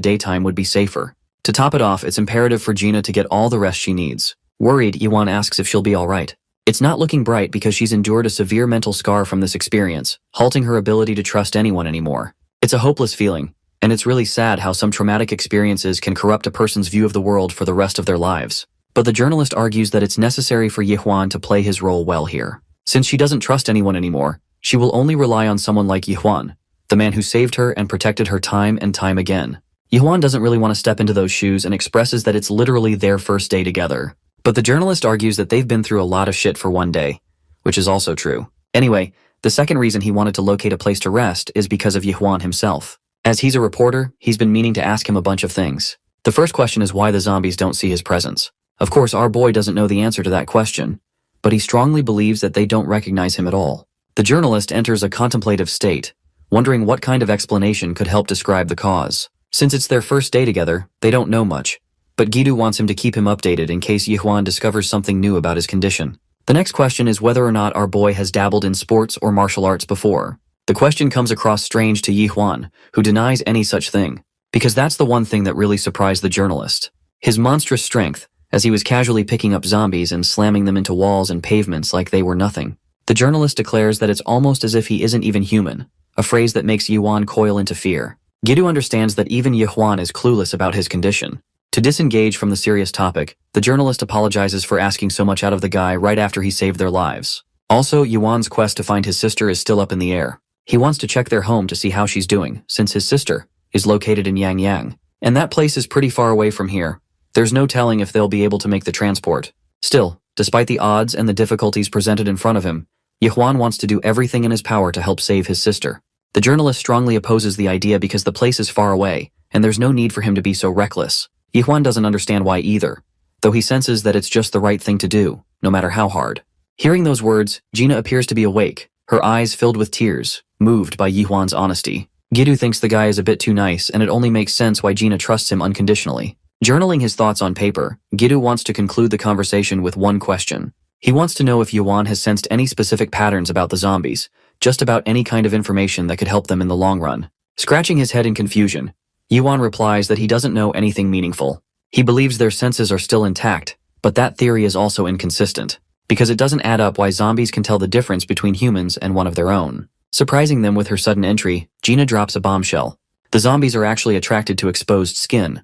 Speaker 1: daytime would be safer. To top it off, it's imperative for Gina to get all the rest she needs. Worried, Yuan asks if she'll be alright. It's not looking bright because she's endured a severe mental scar from this experience, halting her ability to trust anyone anymore. It's a hopeless feeling, and it's really sad how some traumatic experiences can corrupt a person's view of the world for the rest of their lives. But the journalist argues that it's necessary for Yuan to play his role well here. Since she doesn't trust anyone anymore, she will only rely on someone like Yuan, the man who saved her and protected her time and time again. Yuan doesn't really want to step into those shoes and expresses that it's literally their first day together. But the journalist argues that they've been through a lot of shit for one day, which is also true. Anyway, the second reason he wanted to locate a place to rest is because of Yuan himself. As he's a reporter, he's been meaning to ask him a bunch of things. The first question is why the zombies don't see his presence. Of course, our boy doesn't know the answer to that question, but he strongly believes that they don't recognize him at all. The journalist enters a contemplative state, wondering what kind of explanation could help describe the cause. Since it's their first day together, they don't know much, but Gidu wants him to keep him updated in case Yuan discovers something new about his condition. The next question is whether or not our boy has dabbled in sports or martial arts before. The question comes across strange to Yuan, who denies any such thing, because that's the one thing that really surprised the journalist. His monstrous strength, as he was casually picking up zombies and slamming them into walls and pavements like they were nothing. The journalist declares that it's almost as if he isn't even human, a phrase that makes Yuan coil into fear. Gidu understands that even Yuan is clueless about his condition. To disengage from the serious topic, the journalist apologizes for asking so much out of the guy right after he saved their lives. Also, Yuan's quest to find his sister is still up in the air. He wants to check their home to see how she's doing, since his sister is located in Yangyang, and that place is pretty far away from here. There's no telling if they'll be able to make the transport. Still, despite the odds and the difficulties presented in front of him, Yuan wants to do everything in his power to help save his sister. The journalist strongly opposes the idea because the place is far away, and there's no need for him to be so reckless. Yuan doesn't understand why either, though he senses that it's just the right thing to do, no matter how hard. Hearing those words, Gina appears to be awake, her eyes filled with tears, moved by Yuan's honesty. Gidu thinks the guy is a bit too nice, and it only makes sense why Gina trusts him unconditionally. Journaling his thoughts on paper, Gidu wants to conclude the conversation with one question. He wants to know if Yuan has sensed any specific patterns about the zombies, just about any kind of information that could help them in the long run. Scratching his head in confusion, Yuan replies that he doesn't know anything meaningful. He believes their senses are still intact, but that theory is also inconsistent, because it doesn't add up why zombies can tell the difference between humans and one of their own. Surprising them with her sudden entry, Gina drops a bombshell. The zombies are actually attracted to exposed skin,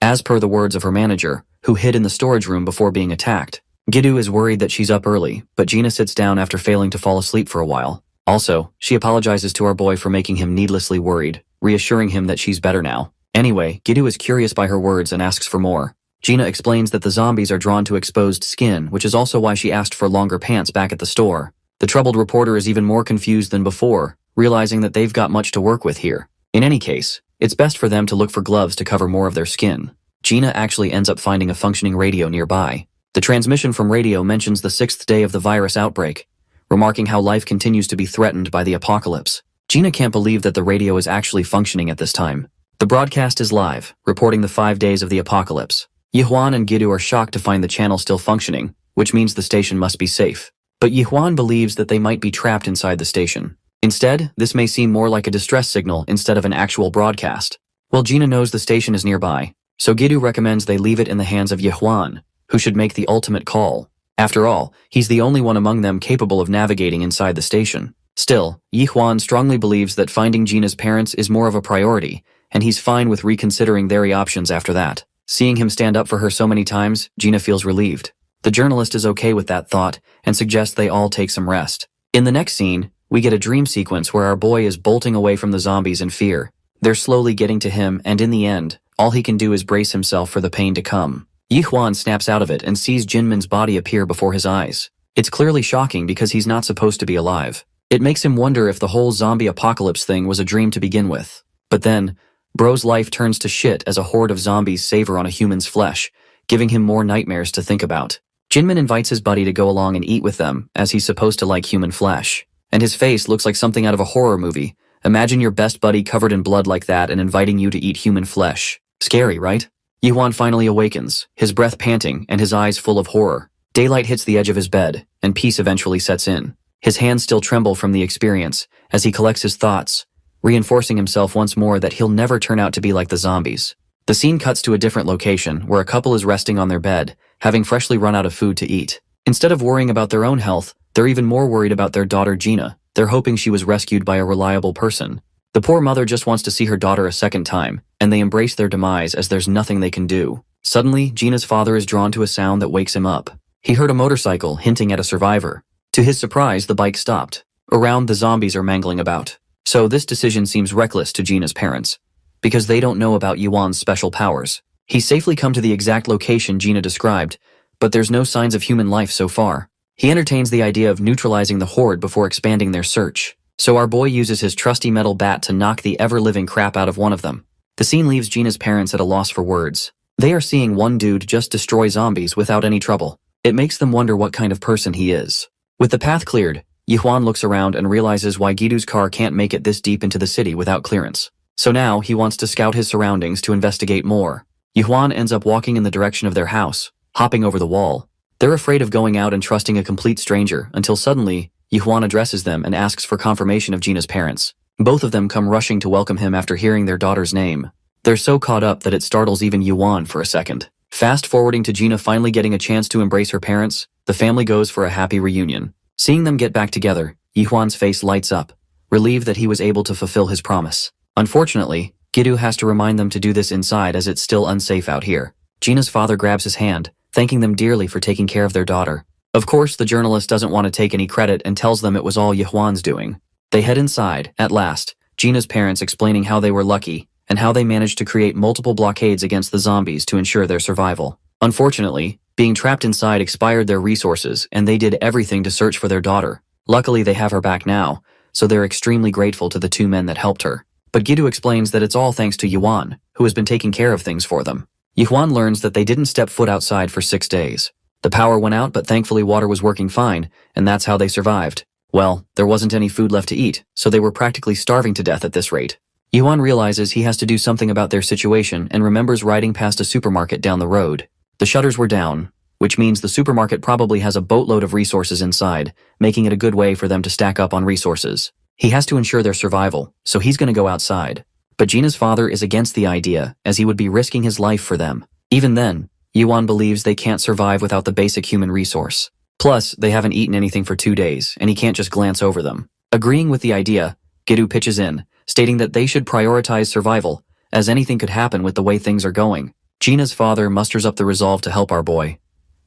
Speaker 1: as per the words of her manager, who hid in the storage room before being attacked. Gidu is worried that she's up early, but Gina sits down after failing to fall asleep for a while. Also, she apologizes to our boy for making him needlessly worried, reassuring him that she's better now. Anyway, Gidu is curious by her words and asks for more. Gina explains that the zombies are drawn to exposed skin, which is also why she asked for longer pants back at the store. The troubled reporter is even more confused than before, realizing that they've got much to work with here. In any case, it's best for them to look for gloves to cover more of their skin. Gina actually ends up finding a functioning radio nearby. The transmission from radio mentions the 6th day of the virus outbreak, remarking how life continues to be threatened by the apocalypse. Gina can't believe that the radio is actually functioning at this time. The broadcast is live, reporting the 5 days of the apocalypse. Yuan and Gidu are shocked to find the channel still functioning, which means the station must be safe. But Yuan believes that they might be trapped inside the station. Instead, this may seem more like a distress signal instead of an actual broadcast. Well, Gina knows the station is nearby, so Gidu recommends they leave it in the hands of Yuan, who should make the ultimate call. After all, he's the only one among them capable of navigating inside the station. Still, Yuan strongly believes that finding Gina's parents is more of a priority, and he's fine with reconsidering their options after that. Seeing him stand up for her so many times, Gina feels relieved. The journalist is okay with that thought and suggests they all take some rest. In the next scene, we get a dream sequence where our boy is bolting away from the zombies in fear. They're slowly getting to him, and in the end, all he can do is brace himself for the pain to come. Yuan snaps out of it and sees Jinmin's body appear before his eyes. It's clearly shocking because he's not supposed to be alive. It makes him wonder if the whole zombie apocalypse thing was a dream to begin with. But then, Bro's life turns to shit as a horde of zombies savor on a human's flesh, giving him more nightmares to think about. Jinmin invites his buddy to go along and eat with them, as he's supposed to like human flesh. And his face looks like something out of a horror movie. Imagine your best buddy covered in blood like that and inviting you to eat human flesh. Scary, right? Yuan finally awakens, his breath panting and his eyes full of horror. Daylight hits the edge of his bed, and peace eventually sets in. His hands still tremble from the experience, as he collects his thoughts, reinforcing himself once more that he'll never turn out to be like the zombies. The scene cuts to a different location, where a couple is resting on their bed, having freshly run out of food to eat. Instead of worrying about their own health, they're even more worried about their daughter Gina. They're hoping she was rescued by a reliable person. The poor mother just wants to see her daughter a second time, and they embrace their demise as there's nothing they can do. Suddenly, Gina's father is drawn to a sound that wakes him up. He heard a motorcycle hinting at a survivor. To his surprise, the bike stopped. Around, the zombies are mangling about. So this decision seems reckless to Gina's parents, because they don't know about Yuan's special powers. He's safely come to the exact location Gina described, but there's no signs of human life so far. He entertains the idea of neutralizing the horde before expanding their search. So our boy uses his trusty metal bat to knock the ever-living crap out of one of them. The scene leaves Gina's parents at a loss for words. They are seeing one dude just destroy zombies without any trouble. It makes them wonder what kind of person he is. With the path cleared, Yuan looks around and realizes why Gidu's car can't make it this deep into the city without clearance. So now he wants to scout his surroundings to investigate more. Yuan ends up walking in the direction of their house, hopping over the wall. They're afraid of going out and trusting a complete stranger until suddenly, Yuan addresses them and asks for confirmation of Gina's parents. Both of them come rushing to welcome him after hearing their daughter's name. They're so caught up that it startles even Yuan for a second. Fast forwarding to Gina finally getting a chance to embrace her parents, the family goes for a happy reunion. Seeing them get back together, Yuan's face lights up, relieved that he was able to fulfill his promise. Unfortunately, Gidu has to remind them to do this inside as it's still unsafe out here. Gina's father grabs his hand, thanking them dearly for taking care of their daughter. Of course, the journalist doesn't want to take any credit and tells them it was all Yuan's doing. They head inside, at last, Gina's parents explaining how they were lucky and how they managed to create multiple blockades against the zombies to ensure their survival. Unfortunately, being trapped inside expired their resources and they did everything to search for their daughter. Luckily, they have her back now, so they're extremely grateful to the two men that helped her. But Gidu explains that it's all thanks to Yuan, who has been taking care of things for them. Yuan learns that they didn't step foot outside for 6 days. The power went out, but thankfully water was working fine, and that's how they survived. Well, there wasn't any food left to eat, so they were practically starving to death at this rate. Yuan realizes he has to do something about their situation and remembers riding past a supermarket down the road. The shutters were down, which means the supermarket probably has a boatload of resources inside, making it a good way for them to stack up on resources. He has to ensure their survival, so he's going to go outside. But Gina's father is against the idea, as he would be risking his life for them. Even then, Yuan believes they can't survive without the basic human resource. Plus, they haven't eaten anything for 2 days, and he can't just glance over them. Agreeing with the idea, Gidu pitches in, stating that they should prioritize survival, as anything could happen with the way things are going. Gina's father musters up the resolve to help our boy.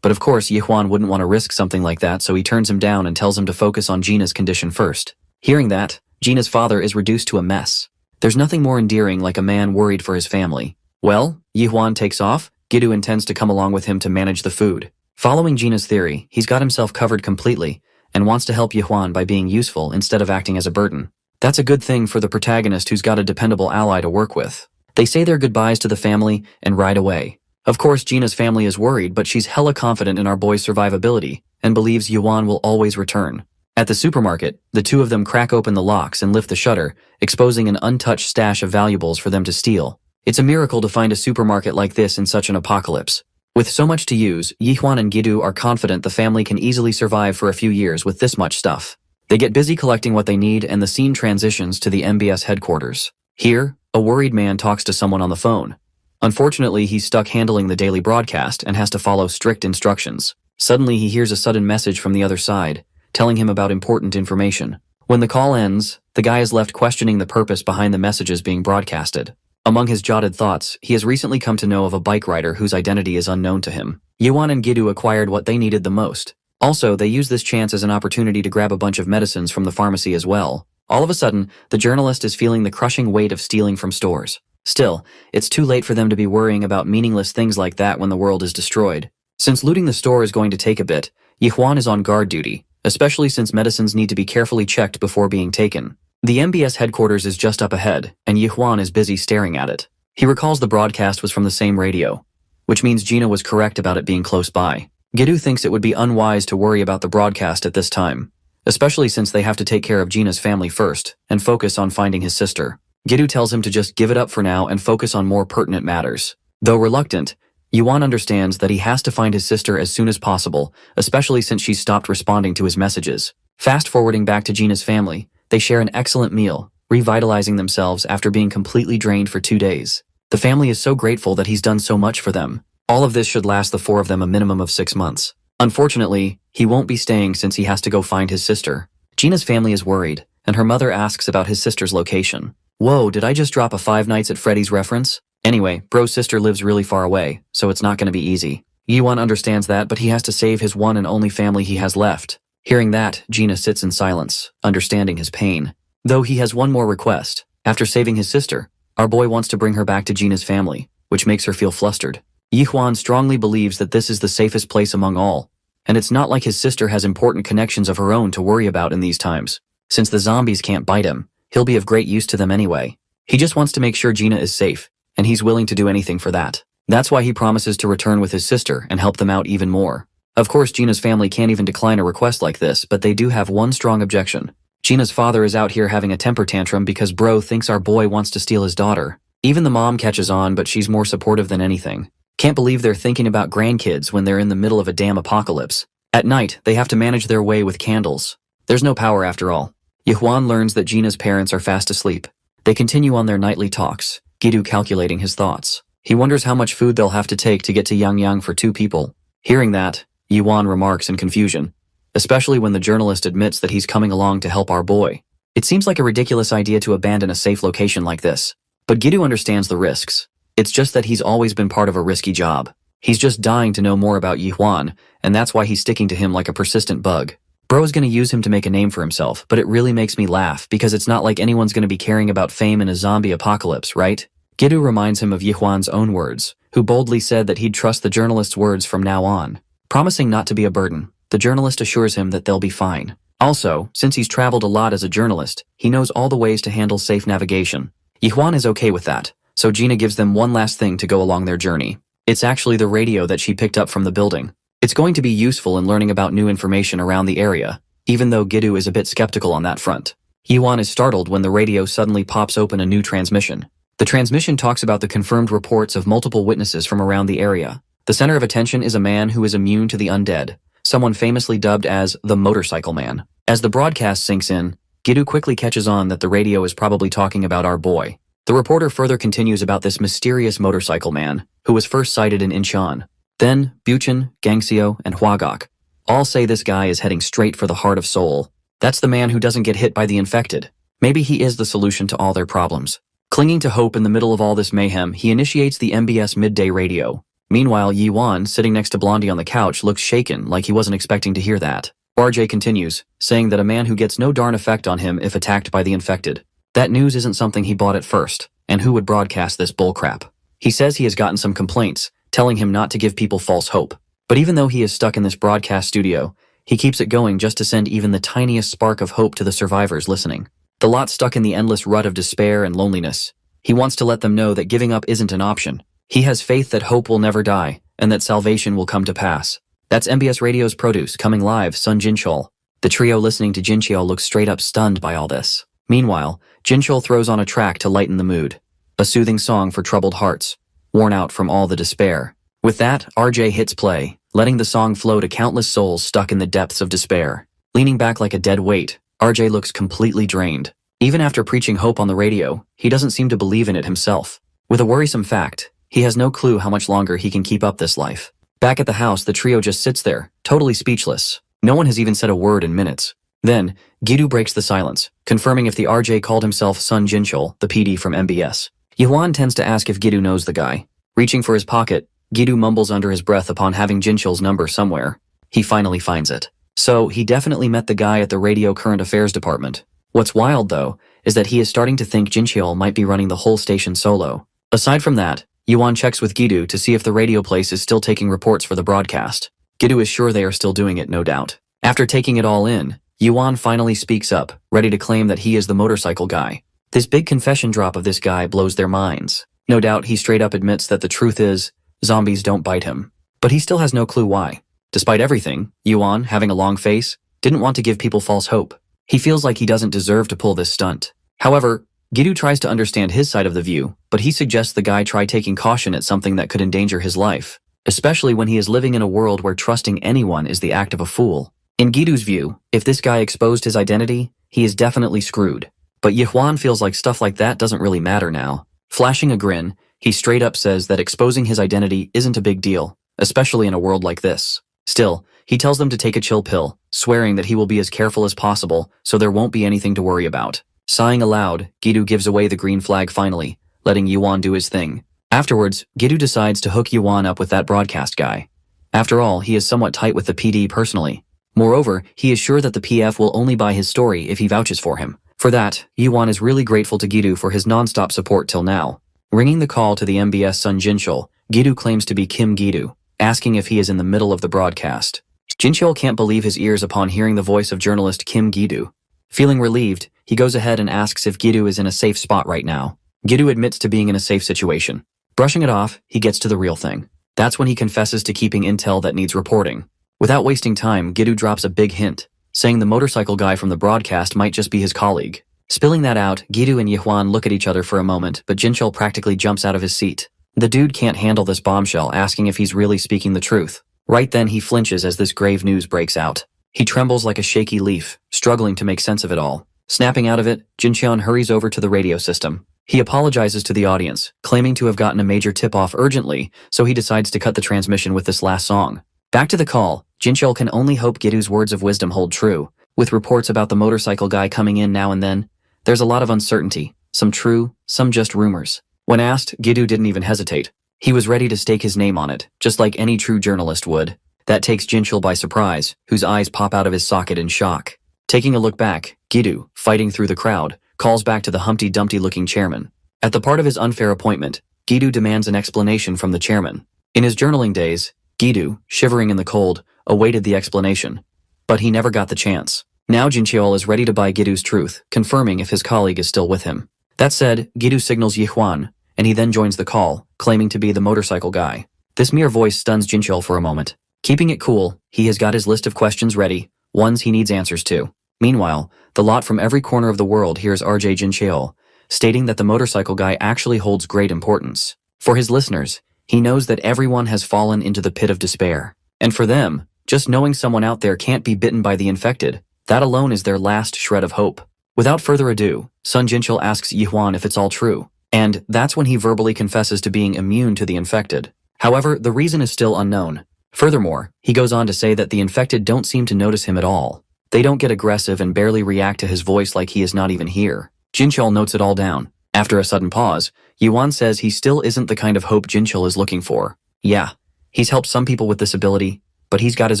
Speaker 1: But of course, Yuan wouldn't want to risk something like that, so he turns him down and tells him to focus on Gina's condition first. Hearing that, Gina's father is reduced to a mess. There's nothing more endearing like a man worried for his family. Well, Yuan takes off. Gidu intends to come along with him to manage the food. Following Gina's theory, he's got himself covered completely and wants to help Yuan by being useful instead of acting as a burden. That's a good thing for the protagonist who's got a dependable ally to work with. They say their goodbyes to the family and ride away. Of course, Gina's family is worried, but she's hella confident in our boy's survivability and believes Yuan will always return. At the supermarket, the two of them crack open the locks and lift the shutter, exposing an untouched stash of valuables for them to steal. It's a miracle to find a supermarket like this in such an apocalypse. With so much to use, Yuan and Gidu are confident the family can easily survive for a few years with this much stuff. They get busy collecting what they need and the scene transitions to the MBS headquarters. Here, a worried man talks to someone on the phone. Unfortunately, he's stuck handling the daily broadcast and has to follow strict instructions. Suddenly, he hears a sudden message from the other side, telling him about important information. When the call ends, the guy is left questioning the purpose behind the messages being broadcasted. Among his jotted thoughts, he has recently come to know of a bike rider whose identity is unknown to him. Yuan and Gidu acquired what they needed the most. Also, they use this chance as an opportunity to grab a bunch of medicines from the pharmacy as well. All of a sudden, the journalist is feeling the crushing weight of stealing from stores. Still, it's too late for them to be worrying about meaningless things like that when the world is destroyed. Since looting the store is going to take a bit, Yuan is on guard duty, especially since medicines need to be carefully checked before being taken. The MBS headquarters is just up ahead, and Yuan is busy staring at it. He recalls the broadcast was from the same radio, which means Gina was correct about it being close by. Gidu thinks it would be unwise to worry about the broadcast at this time, especially since they have to take care of Gina's family first and focus on finding his sister. Gidu tells him to just give it up for now and focus on more pertinent matters. Though reluctant, Yuan understands that he has to find his sister as soon as possible, especially since she's stopped responding to his messages. Fast-forwarding back to Gina's family, they share an excellent meal, revitalizing themselves after being completely drained for 2 days. The family is so grateful that he's done so much for them. All of this should last the four of them a minimum of 6 months. Unfortunately, he won't be staying since he has to go find his sister. Gina's family is worried, and her mother asks about his sister's location. Whoa, did I just drop a Five Nights at Freddy's reference? Anyway, bro's sister lives really far away, so it's not going to be easy. Yuan understands that, but he has to save his one and only family he has left. Hearing that, Gina sits in silence, understanding his pain. Though he has one more request. After saving his sister, our boy wants to bring her back to Gina's family, which makes her feel flustered. Yuan strongly believes that this is the safest place among all, and it's not like his sister has important connections of her own to worry about in these times. Since the zombies can't bite him, he'll be of great use to them anyway. He just wants to make sure Gina is safe, and he's willing to do anything for that. That's why he promises to return with his sister and help them out even more. Of course, Gina's family can't even decline a request like this, but they do have one strong objection. Gina's father is out here having a temper tantrum because bro thinks our boy wants to steal his daughter. Even the mom catches on, but she's more supportive than anything. Can't believe they're thinking about grandkids when they're in the middle of a damn apocalypse. At night, they have to manage their way with candles. There's no power after all. Yuan learns that Gina's parents are fast asleep. They continue on their nightly talks, Gidu calculating his thoughts. He wonders how much food they'll have to take to get to Yangyang for 2 people. Hearing that, Yuan remarks in confusion, especially when the journalist admits that he's coming along to help our boy. It seems like a ridiculous idea to abandon a safe location like this. But Gidu understands the risks. It's just that he's always been part of a risky job. He's just dying to know more about Yuan, and that's why he's sticking to him like a persistent bug. Bro's gonna use him to make a name for himself, but it really makes me laugh because it's not like anyone's gonna be caring about fame in a zombie apocalypse, right? Gidu reminds him of Yuan's own words, who boldly said that he'd trust the journalist's words from now on. Promising not to be a burden, the journalist assures him that they'll be fine. Also, since he's traveled a lot as a journalist, he knows all the ways to handle safe navigation. Yuan is okay with that, so Gina gives them one last thing to go along their journey. It's actually the radio that she picked up from the building. It's going to be useful in learning about new information around the area, even though Gidu is a bit skeptical on that front. Yuan is startled when the radio suddenly pops open a new transmission. The transmission talks about the confirmed reports of multiple witnesses from around the area. The center of attention is a man who is immune to the undead, someone famously dubbed as the Motorcycle Man. As the broadcast sinks in, Gidu quickly catches on that the radio is probably talking about our boy. The reporter further continues about this mysterious motorcycle man, who was first sighted in Incheon. Then, Buchan, Gangxio, and Huagok all say this guy is heading straight for the heart of Seoul. That's the man who doesn't get hit by the infected. Maybe he is the solution to all their problems. Clinging to hope in the middle of all this mayhem, he initiates the MBS midday radio. Meanwhile, Yuan, sitting next to Blondie on the couch, looks shaken like he wasn't expecting to hear that. RJ continues, saying that a man who gets no darn effect on him if attacked by the infected. That news isn't something he bought at first, and who would broadcast this bullcrap? He says he has gotten some complaints, telling him not to give people false hope. But even though he is stuck in this broadcast studio, he keeps it going just to send even the tiniest spark of hope to the survivors listening. The lot stuck in the endless rut of despair and loneliness. He wants to let them know that giving up isn't an option. He has faith that hope will never die, and that salvation will come to pass. That's MBS Radio's Produce, coming live, Sun Jinchul. The trio listening to Jinchul looks straight up stunned by all this. Meanwhile, Jinchul throws on a track to lighten the mood. A soothing song for troubled hearts, worn out from all the despair. With that, RJ hits play, letting the song flow to countless souls stuck in the depths of despair. Leaning back like a dead weight, RJ looks completely drained. Even after preaching hope on the radio, he doesn't seem to believe in it himself. With a worrisome fact, he has no clue how much longer he can keep up this life. Back at the house, the trio just sits there, totally speechless. No one has even said a word in minutes. Then, Gidu breaks the silence, confirming if the RJ called himself Sun Jinchul, the PD from MBS. Yuan tends to ask if Gidu knows the guy. Reaching for his pocket, Gidu mumbles under his breath upon having Jinchul's number somewhere. He finally finds it. So, he definitely met the guy at the Radio Current Affairs department. What's wild, though, is that he is starting to think Jinchul might be running the whole station solo. Aside from that, Yuan checks with Gidu to see if the radio place is still taking reports for the broadcast. Gidu is sure they are still doing it, no doubt. After taking it all in, Yuan finally speaks up, ready to claim that he is the motorcycle guy. This big confession drop of this guy blows their minds. No doubt he straight up admits that the truth is, zombies don't bite him. But he still has no clue why. Despite everything, Yuan, having a long face, didn't want to give people false hope. He feels like he doesn't deserve to pull this stunt. However, Gidu tries to understand his side of the view, but he suggests the guy try taking caution at something that could endanger his life, especially when he is living in a world where trusting anyone is the act of a fool. In Gidu's view, if this guy exposed his identity, he is definitely screwed. But Yihwan feels like stuff like that doesn't really matter now. Flashing a grin, he straight up says that exposing his identity isn't a big deal, especially in a world like this. Still, he tells them to take a chill pill, swearing that he will be as careful as possible so there won't be anything to worry about. Sighing aloud, Gidu gives away the green flag finally, letting Yuan do his thing. Afterwards, Gidu decides to hook Yuan up with that broadcast guy. After all, he is somewhat tight with the PD personally. Moreover, he is sure that the PF will only buy his story if he vouches for him. For that, Yuan is really grateful to Gidu for his non-stop support till now. Ringing the call to the MBS Sun Jinchul, Gidu claims to be Kim Gidu, asking if he is in the middle of the broadcast. Jinchul can't believe his ears upon hearing the voice of journalist Kim Gidu. Feeling relieved, he goes ahead and asks if Gidu is in a safe spot right now. Gidu admits to being in a safe situation. Brushing it off, he gets to the real thing. That's when he confesses to keeping intel that needs reporting. Without wasting time, Gidu drops a big hint, saying the motorcycle guy from the broadcast might just be his colleague. Spilling that out, Gidu and Yihwan look at each other for a moment, but Jinchul practically jumps out of his seat. The dude can't handle this bombshell, asking if he's really speaking the truth. Right then he flinches as this grave news breaks out. He trembles like a shaky leaf, struggling to make sense of it all. Snapping out of it, Jincheon hurries over to the radio system. He apologizes to the audience, claiming to have gotten a major tip-off urgently, so he decides to cut the transmission with this last song. Back to the call, Jinchul can only hope Gidu's words of wisdom hold true. With reports about the motorcycle guy coming in now and then, there's a lot of uncertainty, some true, some just rumors. When asked, Gidu didn't even hesitate. He was ready to stake his name on it, just like any true journalist would. That takes Jinchul by surprise, whose eyes pop out of his socket in shock. Taking a look back, Gidu, fighting through the crowd, calls back to the Humpty Dumpty-looking chairman. At the part of his unfair appointment, Gidu demands an explanation from the chairman. In his journaling days, Gidu, shivering in the cold, awaited the explanation. But he never got the chance. Now Jincheol is ready to buy Gidu's truth, confirming if his colleague is still with him. That said, Gidu signals Yihwan, and he then joins the call, claiming to be the motorcycle guy. This mere voice stuns Jincheol for a moment. Keeping it cool, he has got his list of questions ready, ones he needs answers to. Meanwhile, the lot from every corner of the world hears RJ Jincheol, stating that the motorcycle guy actually holds great importance. For his listeners, he knows that everyone has fallen into the pit of despair. And for them, just knowing someone out there can't be bitten by the infected, that alone is their last shred of hope. Without further ado, Sun Jinchul asks Yihwan if it's all true, and that's when he verbally confesses to being immune to the infected. However, the reason is still unknown. Furthermore, he goes on to say that the infected don't seem to notice him at all. They don't get aggressive and barely react to his voice like he is not even here. Jinchul notes it all down. After a sudden pause, Yuan says he still isn't the kind of hope Jinchul is looking for. Yeah, he's helped some people with this ability, but he's got his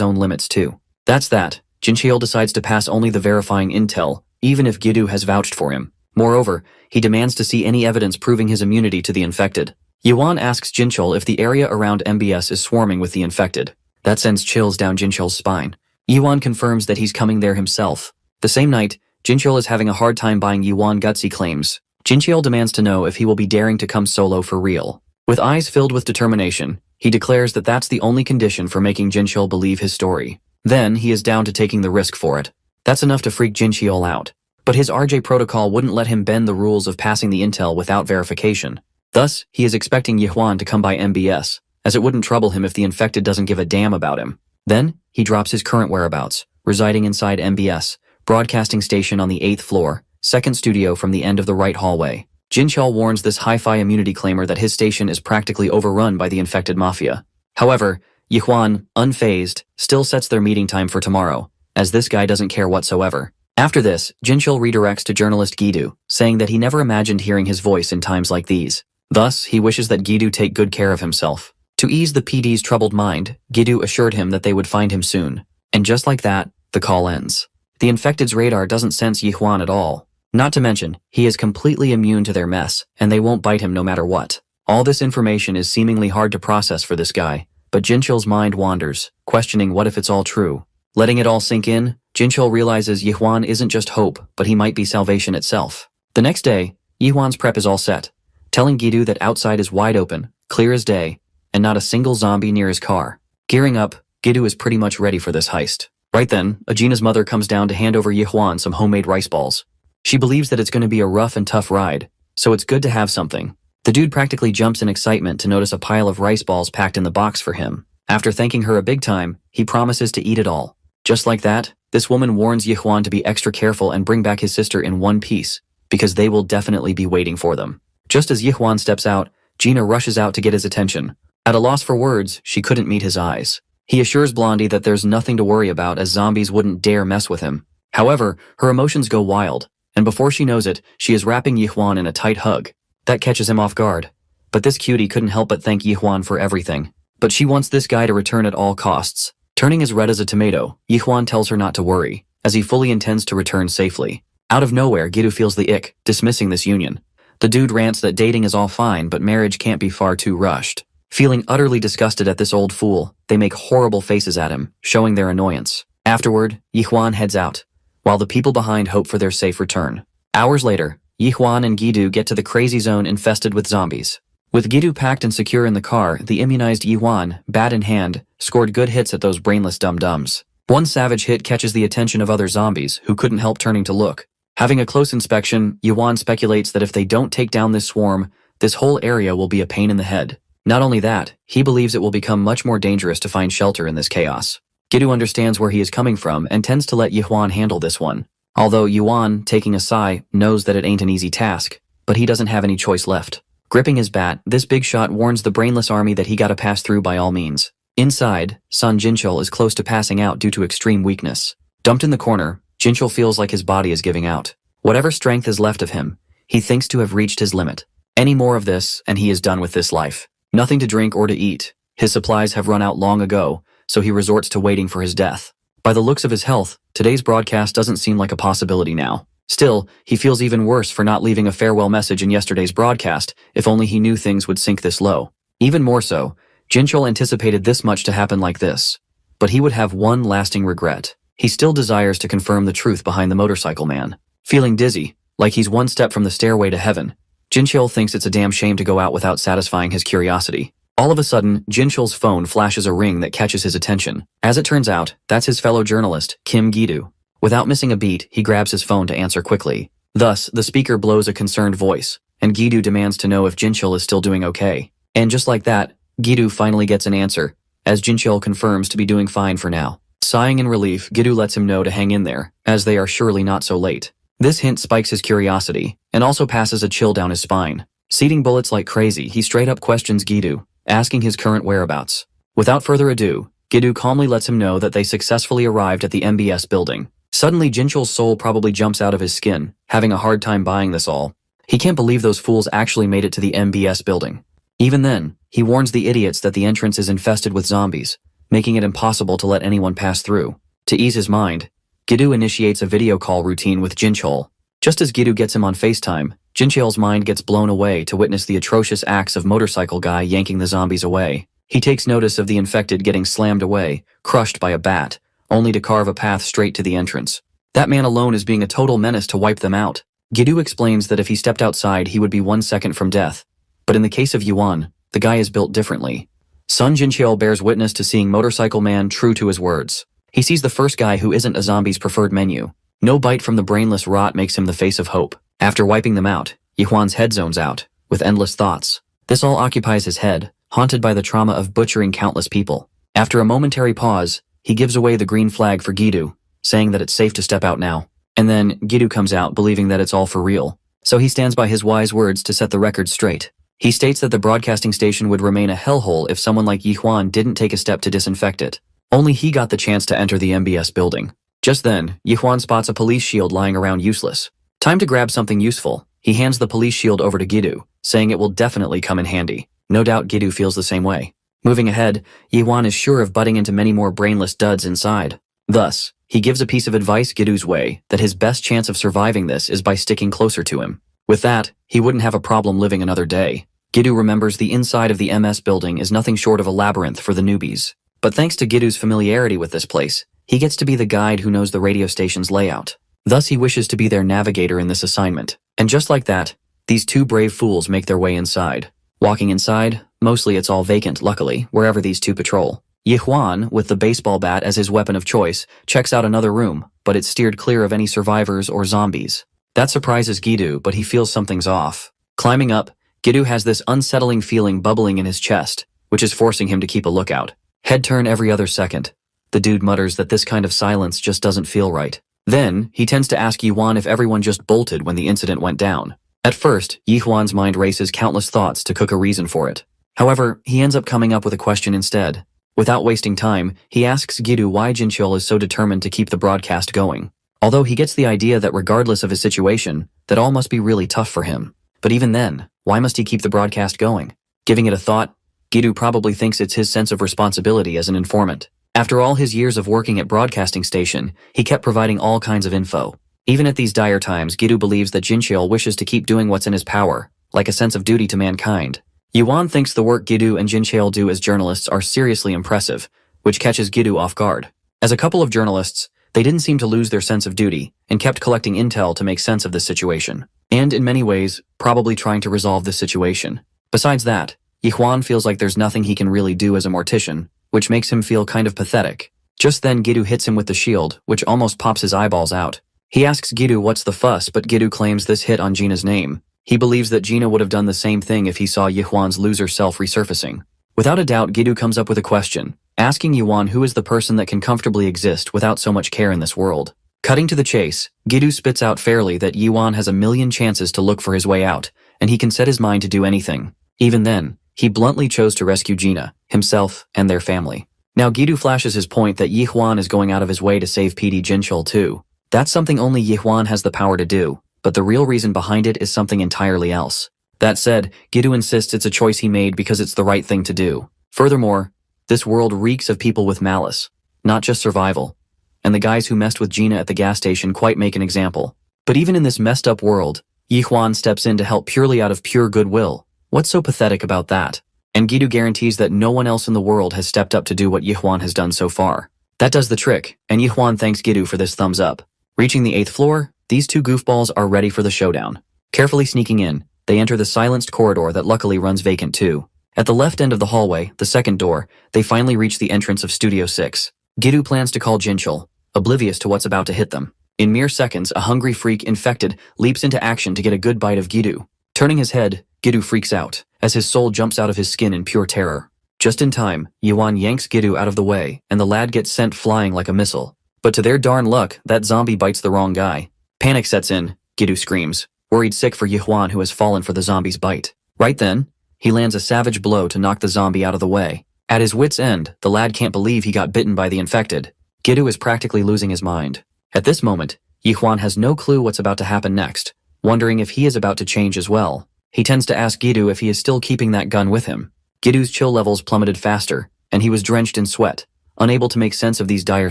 Speaker 1: own limits too. That's that. Jincheol decides to pass only the verifying intel, even if Gidu has vouched for him. Moreover, he demands to see any evidence proving his immunity to the infected. Yuan asks Jincheol if the area around MBS is swarming with the infected. That sends chills down Jincheol's spine. Yuan confirms that he's coming there himself. The same night, Jincheol is having a hard time buying Yuan gutsy claims. Jincheol demands to know if he will be daring to come solo for real. With eyes filled with determination, he declares that that's the only condition for making Jincheol believe his story. Then, he is down to taking the risk for it. That's enough to freak Jincheol out. But his RJ protocol wouldn't let him bend the rules of passing the intel without verification. Thus, he is expecting Yihwan to come by MBS, as it wouldn't trouble him if the infected doesn't give a damn about him. Then, he drops his current whereabouts, residing inside MBS, broadcasting station on the 8th floor, second studio from the end of the right hallway. Jincheol warns this hi-fi immunity claimer that his station is practically overrun by the infected mafia. However, Yihwan, unfazed, still sets their meeting time for tomorrow, as this guy doesn't care whatsoever. After this, Jincheol redirects to journalist Gidu, saying that he never imagined hearing his voice in times like these. Thus, he wishes that Gidu take good care of himself. To ease the PD's troubled mind, Gidu assured him that they would find him soon. And just like that, the call ends. The infected's radar doesn't sense Yihwan at all. Not to mention, he is completely immune to their mess, and they won't bite him no matter what. All this information is seemingly hard to process for this guy, but Jincheol's mind wanders, questioning what if it's all true. Letting it all sink in, Jincheol realizes Yihwan isn't just hope, but he might be salvation itself. The next day, Yihwan's prep is all set, telling Gidu that outside is wide open, clear as day, and not a single zombie near his car. Gearing up, Gidu is pretty much ready for this heist. Right then, Ajina's mother comes down to hand over Yihwan some homemade rice balls. She believes that it's going to be a rough and tough ride, so it's good to have something. The dude practically jumps in excitement to notice a pile of rice balls packed in the box for him. After thanking her a big time, he promises to eat it all. Just like that, this woman warns Yihwan to be extra careful and bring back his sister in one piece, because they will definitely be waiting for them. Just as Yihwan steps out, Gina rushes out to get his attention. At a loss for words, she couldn't meet his eyes. He assures Blondie that there's nothing to worry about as zombies wouldn't dare mess with him. However, her emotions go wild, and before she knows it, she is wrapping Yihwan in a tight hug. That catches him off guard. But this cutie couldn't help but thank Yihwan for everything. But she wants this guy to return at all costs. Turning as red as a tomato, Yihwan tells her not to worry, as he fully intends to return safely. Out of nowhere, Gidu feels the ick, dismissing this union. The dude rants that dating is all fine, but marriage can't be far too rushed. Feeling utterly disgusted at this old fool, they make horrible faces at him, showing their annoyance. Afterward, Yihwan heads out, while the people behind hope for their safe return. Hours later, Yihwan and Gidu get to the crazy zone infested with zombies. With Gidu packed and secure in the car, the immunized Yihwan, bat in hand, scored good hits at those brainless dum-dums. One savage hit catches the attention of other zombies, who couldn't help turning to look. Having a close inspection, Yihwan speculates that if they don't take down this swarm, this whole area will be a pain in the head. Not only that, he believes it will become much more dangerous to find shelter in this chaos. Gidu understands where he is coming from and tends to let Yihwan handle this one. Although Yihwan, taking a sigh, knows that it ain't an easy task, but he doesn't have any choice left. Gripping his bat, this big shot warns the brainless army that he gotta pass through by all means. Inside, Sun Jinchul is close to passing out due to extreme weakness. Dumped in the corner, Jinchul feels like his body is giving out. Whatever strength is left of him, he thinks to have reached his limit. Any more of this, and he is done with this life. Nothing to drink or to eat. His supplies have run out long ago, so he resorts to waiting for his death. By the looks of his health, today's broadcast doesn't seem like a possibility now. Still, he feels even worse for not leaving a farewell message in yesterday's broadcast, if only he knew things would sink this low. Even more so, Jinchul anticipated this much to happen like this. But he would have one lasting regret. He still desires to confirm the truth behind the motorcycle man. Feeling dizzy, like he's one step from the stairway to heaven, Jinchul thinks it's a damn shame to go out without satisfying his curiosity. All of a sudden, Jinchul's phone flashes a ring that catches his attention. As it turns out, that's his fellow journalist, Kim Gidu. Without missing a beat, he grabs his phone to answer quickly. Thus, the speaker blows a concerned voice, and Gidu demands to know if Jinchul is still doing okay. And just like that, Gidu finally gets an answer, as Jinchul confirms to be doing fine for now. Sighing in relief, Gidu lets him know to hang in there, as they are surely not so late. This hint spikes his curiosity, and also passes a chill down his spine. Seeding bullets like crazy, he straight up questions Gidu, asking his current whereabouts. Without further ado, Gidu calmly lets him know that they successfully arrived at the MBS building. Suddenly, Jinchul's soul probably jumps out of his skin, having a hard time buying this all. He can't believe those fools actually made it to the MBS building. Even then, he warns the idiots that the entrance is infested with zombies, making it impossible to let anyone pass through. To ease his mind, Gidu initiates a video call routine with Jinchul. Just as Gidu gets him on FaceTime, Jinchul's mind gets blown away to witness the atrocious acts of motorcycle guy yanking the zombies away. He takes notice of the infected getting slammed away, crushed by a bat, only to carve a path straight to the entrance. That man alone is being a total menace to wipe them out. Gidu explains that if he stepped outside, he would be 1 second from death. But in the case of Yuan, the guy is built differently. Sun Jinchul bears witness to seeing Motorcycle Man true to his words. He sees the first guy who isn't a zombie's preferred menu. No bite from the brainless rot makes him the face of hope. After wiping them out, Yuan's head zones out, with endless thoughts. This all occupies his head, haunted by the trauma of butchering countless people. After a momentary pause, he gives away the green flag for Gidu, saying that it's safe to step out now. And then, Gidu comes out believing that it's all for real. So he stands by his wise words to set the record straight. He states that the broadcasting station would remain a hellhole if someone like Yuan didn't take a step to disinfect it. Only he got the chance to enter the MBS building. Just then, Yuan spots a police shield lying around useless. Time to grab something useful. He hands the police shield over to Gidu, saying it will definitely come in handy. No doubt Gidu feels the same way. Moving ahead, Yuan is sure of butting into many more brainless duds inside. Thus, he gives a piece of advice Gidu's way that his best chance of surviving this is by sticking closer to him. With that, he wouldn't have a problem living another day. Gidu remembers the inside of the MS building is nothing short of a labyrinth for the newbies. But thanks to Gidu's familiarity with this place, he gets to be the guide who knows the radio station's layout. Thus he wishes to be their navigator in this assignment. And just like that, these two brave fools make their way inside. Walking inside, mostly it's all vacant, luckily, wherever these two patrol. Yuan, with the baseball bat as his weapon of choice, checks out another room, but it's steered clear of any survivors or zombies. That surprises Gidu, but he feels something's off. Climbing up, Gidu has this unsettling feeling bubbling in his chest, which is forcing him to keep a lookout. Head turn every other second. The dude mutters that this kind of silence just doesn't feel right. Then, he tends to ask Yuan if everyone just bolted when the incident went down. At first, Yuan's mind races countless thoughts to cook a reason for it. However, he ends up coming up with a question instead. Without wasting time, he asks Gidu why Jinchul is so determined to keep the broadcast going. Although he gets the idea that regardless of his situation, that all must be really tough for him. But even then, why must he keep the broadcast going? Giving it a thought, Gidu probably thinks it's his sense of responsibility as an informant. After all his years of working at broadcasting station, he kept providing all kinds of info. Even at these dire times, Gidu believes that Jinchul wishes to keep doing what's in his power, like a sense of duty to mankind. Yuan thinks the work Gidu and Jinchul do as journalists are seriously impressive, which catches Gidu off guard. As a couple of journalists, they didn't seem to lose their sense of duty, and kept collecting intel to make sense of this situation. And in many ways, probably trying to resolve this situation. Besides that, Yuan feels like there's nothing he can really do as a mortician, which makes him feel kind of pathetic. Just then Gidu hits him with the shield, which almost pops his eyeballs out. He asks Gidu what's the fuss, but Gidu claims this hit on Gina's name. He believes that Gina would have done the same thing if he saw Yuan's loser self resurfacing. Without a doubt, Gidu comes up with a question, asking Yuan who is the person that can comfortably exist without so much care in this world. Cutting to the chase, Gidu spits out fairly that Yuan has a million chances to look for his way out, and he can set his mind to do anything. Even then, he bluntly chose to rescue Gina, himself, and their family. Now Gidu flashes his point that Yuan is going out of his way to save PD Jinchul too. That's something only Yuan has the power to do, but the real reason behind it is something entirely else. That said, Gidu insists it's a choice he made because it's the right thing to do. Furthermore, this world reeks of people with malice, not just survival. And the guys who messed with Gina at the gas station quite make an example. But even in this messed up world, Yuan steps in to help purely out of pure goodwill. What's so pathetic about that? And Gidu guarantees that no one else in the world has stepped up to do what Yuan has done so far. That does the trick, and Yuan thanks Gidu for this thumbs up. Reaching the 8th floor, these two goofballs are ready for the showdown. Carefully sneaking in, they enter the silenced corridor that luckily runs vacant too. At the left end of the hallway, the second door, they finally reach the entrance of Studio 6. Gidu plans to call Jinchul, oblivious to what's about to hit them. In mere seconds, a hungry freak infected leaps into action to get a good bite of Gidu. Turning his head, Gidu freaks out, as his soul jumps out of his skin in pure terror. Just in time, Yuan yanks Gidu out of the way, and the lad gets sent flying like a missile. But to their darn luck, that zombie bites the wrong guy. Panic sets in, Gidu screams, worried sick for Yuan who has fallen for the zombie's bite. Right then, he lands a savage blow to knock the zombie out of the way. At his wit's end, the lad can't believe he got bitten by the infected. Gidu is practically losing his mind. At this moment, Yuan has no clue what's about to happen next, wondering if he is about to change as well. He tends to ask Gidu if he is still keeping that gun with him. Gidu's chill levels plummeted faster, and he was drenched in sweat, unable to make sense of these dire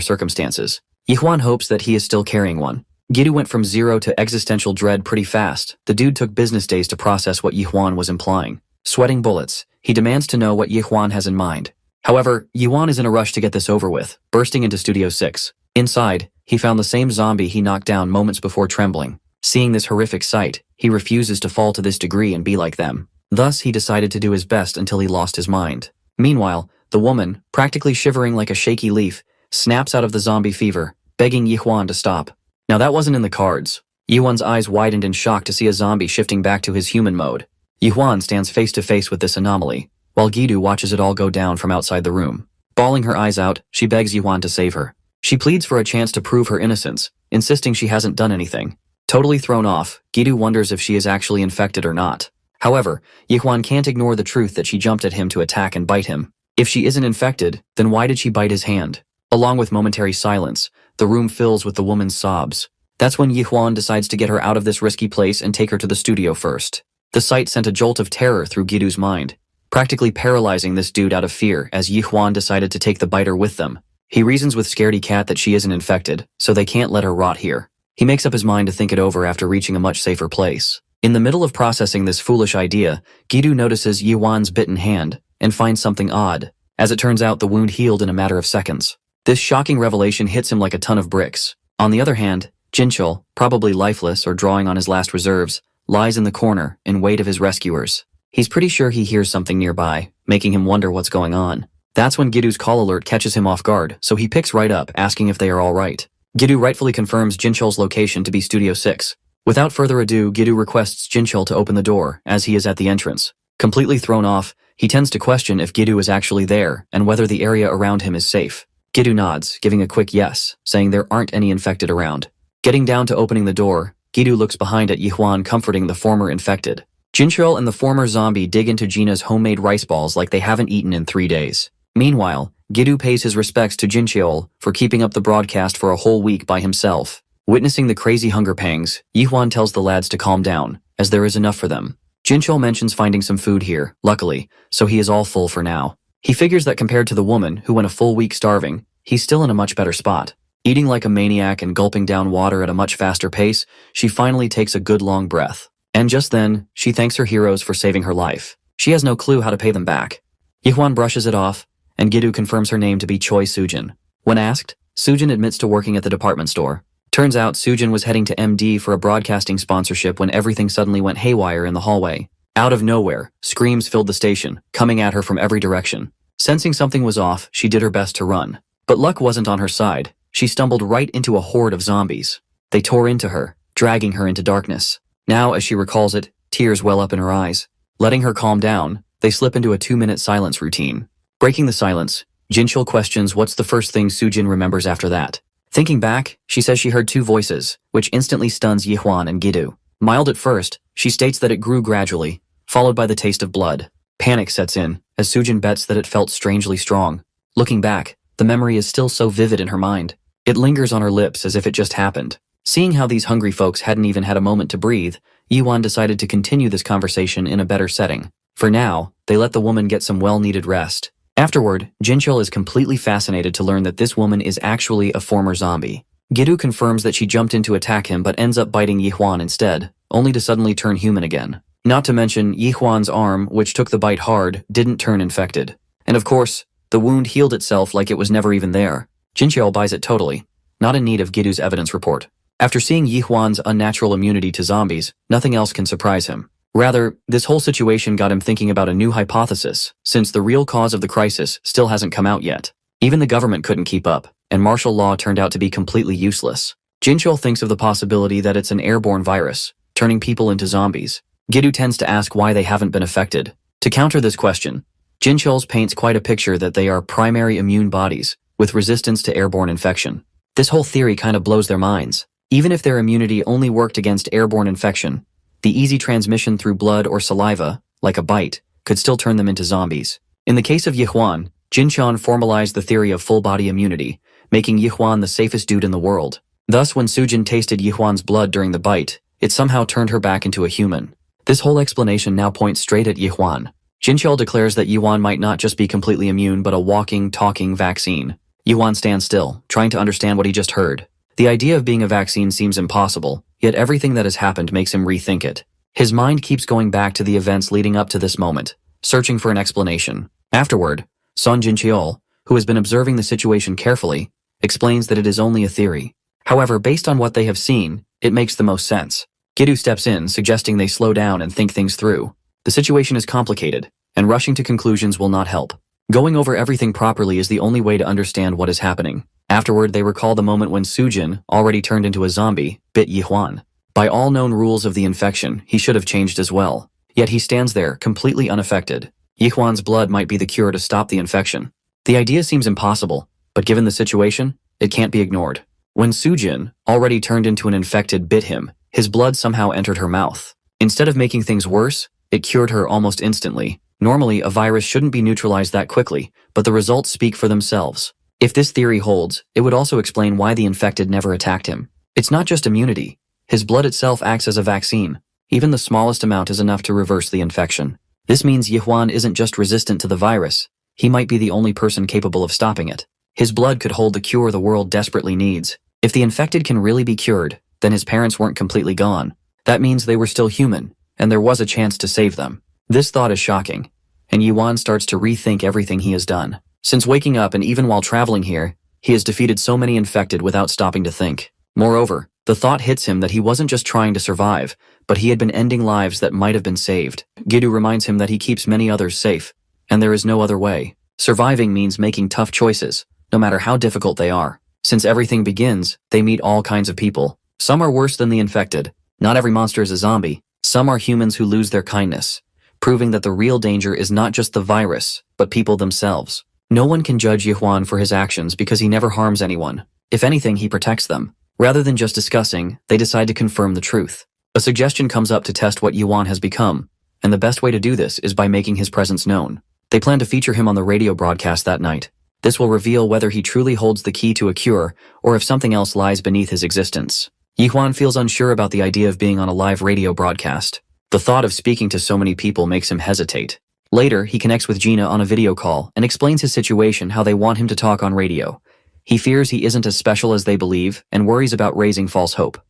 Speaker 1: circumstances. Yuan hopes that he is still carrying one. Gidu went from 0 to existential dread pretty fast. The dude took business days to process what Yuan was implying. Sweating bullets, he demands to know what Yuan has in mind. However, Yuan is in a rush to get this over with, bursting into Studio 6. Inside, he found the same zombie he knocked down moments before trembling. Seeing this horrific sight, he refuses to fall to this degree and be like them. Thus, he decided to do his best until he lost his mind. Meanwhile, the woman, practically shivering like a shaky leaf, snaps out of the zombie fever, begging Yuan to stop. Now that wasn't in the cards. Yuan's eyes widened in shock to see a zombie shifting back to his human mode. Yuan stands face to face with this anomaly, while Gidu watches it all go down from outside the room. Bawling her eyes out, she begs Yuan to save her. She pleads for a chance to prove her innocence, insisting she hasn't done anything. Totally thrown off, Gidu wonders if she is actually infected or not. However, Yuan can't ignore the truth that she jumped at him to attack and bite him. If she isn't infected, then why did she bite his hand? Along with momentary silence, the room fills with the woman's sobs. That's when Yuan decides to get her out of this risky place and take her to the studio first. The sight sent a jolt of terror through Gidu's mind, practically paralyzing this dude out of fear as Yuan decided to take the biter with them. He reasons with Scaredy Cat that she isn't infected, so they can't let her rot here. He makes up his mind to think it over after reaching a much safer place. In the middle of processing this foolish idea, Gidu notices Yuan's bitten hand and finds something odd. As it turns out, the wound healed in a matter of seconds. This shocking revelation hits him like a ton of bricks. On the other hand, Jinchul, probably lifeless or drawing on his last reserves, lies in the corner in wait of his rescuers. He's pretty sure he hears something nearby, making him wonder what's going on. That's when Gidu's call alert catches him off guard, so he picks right up, asking if they are all right. Gidu rightfully confirms Jinchul's location to be Studio 6. Without further ado, Gidu requests Jinchul to open the door, as he is at the entrance. Completely thrown off, he tends to question if Gidu is actually there and whether the area around him is safe. Gidu nods, giving a quick yes, saying there aren't any infected around. Getting down to opening the door, Gidu looks behind at Yihwan comforting the former infected. Jinchul and the former zombie dig into Gina's homemade rice balls like they haven't eaten in 3 days. Meanwhile, Gidu pays his respects to Jinchul for keeping up the broadcast for a whole week by himself. Witnessing the crazy hunger pangs, Yihwan tells the lads to calm down, as there is enough for them. Jinchul mentions finding some food here, luckily, so he is all full for now. He figures that compared to the woman who went a full week starving, he's still in a much better spot. Eating like a maniac and gulping down water at a much faster pace, she finally takes a good long breath. And just then, she thanks her heroes for saving her life. She has no clue how to pay them back. Yihwan brushes it off, and Gidu confirms her name to be Choi Sujin. When asked, Sujin admits to working at the department store. Turns out Sujin was heading to MD for a broadcasting sponsorship when everything suddenly went haywire in the hallway. Out of nowhere, screams filled the station, coming at her from every direction. Sensing something was off, she did her best to run. But luck wasn't on her side. She stumbled right into a horde of zombies. They tore into her, dragging her into darkness. Now, as she recalls it, tears well up in her eyes. Letting her calm down, they slip into a 2-minute silence routine. Breaking the silence, Jinchul questions what's the first thing Sujin remembers after that. Thinking back, she says she heard 2 voices, which instantly stuns Yihwan and Gidu. Mild at first, she states that it grew gradually, followed by the taste of blood. Panic sets in, as Sujin bets that it felt strangely strong. Looking back, the memory is still so vivid in her mind. It lingers on her lips as if it just happened. Seeing how these hungry folks hadn't even had a moment to breathe, Yihwan decided to continue this conversation in a better setting. For now, they let the woman get some well-needed rest. Afterward, Jinchul is completely fascinated to learn that this woman is actually a former zombie. Gidu confirms that she jumped in to attack him but ends up biting Yihwan instead, only to suddenly turn human again. Not to mention, Yihwan's arm, which took the bite hard, didn't turn infected. And of course, the wound healed itself like it was never even there. Jinchul buys it totally, not in need of Gidu's evidence report. After seeing Yihwan's unnatural immunity to zombies, nothing else can surprise him. Rather, this whole situation got him thinking about a new hypothesis, since the real cause of the crisis still hasn't come out yet. Even the government couldn't keep up, and martial law turned out to be completely useless. Jinchul thinks of the possibility that it's an airborne virus, turning people into zombies. Gidu tends to ask why they haven't been affected. To counter this question, Jinchul paints quite a picture that they are primary immune bodies, with resistance to airborne infection. This whole theory kind of blows their minds. Even if their immunity only worked against airborne infection, the easy transmission through blood or saliva, like a bite, could still turn them into zombies. In the case of Yihwan, Jinchul formalized the theory of full-body immunity, making Yihwan the safest dude in the world. Thus, when Sujin tasted Yihwan's blood during the bite, it somehow turned her back into a human. This whole explanation now points straight at Yihwan. Jinchul declares that Yihwan might not just be completely immune but a walking, talking vaccine. Yihwan stands still, trying to understand what he just heard. The idea of being a vaccine seems impossible, yet everything that has happened makes him rethink it. His mind keeps going back to the events leading up to this moment, searching for an explanation. Afterward, Son Jinchul, who has been observing the situation carefully, explains that it is only a theory. However, based on what they have seen, it makes the most sense. Gidu steps in, suggesting they slow down and think things through. The situation is complicated, and rushing to conclusions will not help. Going over everything properly is the only way to understand what is happening. Afterward, they recall the moment when Sujin, already turned into a zombie, bit Yihwan. By all known rules of the infection, he should have changed as well. Yet he stands there, completely unaffected. Yihwan's blood might be the cure to stop the infection. The idea seems impossible, but given the situation, it can't be ignored. When Sujin, already turned into an infected, bit him, his blood somehow entered her mouth. Instead of making things worse, it cured her almost instantly. Normally, a virus shouldn't be neutralized that quickly, but the results speak for themselves. If this theory holds, it would also explain why the infected never attacked him. It's not just immunity. His blood itself acts as a vaccine. Even the smallest amount is enough to reverse the infection. This means Yihwan isn't just resistant to the virus. He might be the only person capable of stopping it. His blood could hold the cure the world desperately needs. If the infected can really be cured, then his parents weren't completely gone. That means they were still human, and there was a chance to save them. This thought is shocking, and Yihwan starts to rethink everything he has done. Since waking up and even while traveling here, he has defeated so many infected without stopping to think. Moreover, the thought hits him that he wasn't just trying to survive, but he had been ending lives that might have been saved. Gidu reminds him that he keeps many others safe, and there is no other way. Surviving means making tough choices, no matter how difficult they are. Since everything begins, they meet all kinds of people. Some are worse than the infected, Not every monster is a zombie. Some are humans who lose their kindness, proving that the real danger is not just the virus, but people themselves. No one can judge Yuan for his actions because he never harms anyone. If anything, he protects them. Rather than just discussing, they decide to confirm the truth. A suggestion comes up to test what Yuan has become, and the best way to do this is by making his presence known. They plan to feature him on the radio broadcast that night. This will reveal whether he truly holds the key to a cure or if something else lies beneath his existence. Yuan feels unsure about the idea of being on a live radio broadcast. The thought of speaking to so many people makes him hesitate. Later, he connects with Gina on a video call and explains his situation, how they want him to talk on radio. He fears he isn't as special as they believe and worries about raising false hope.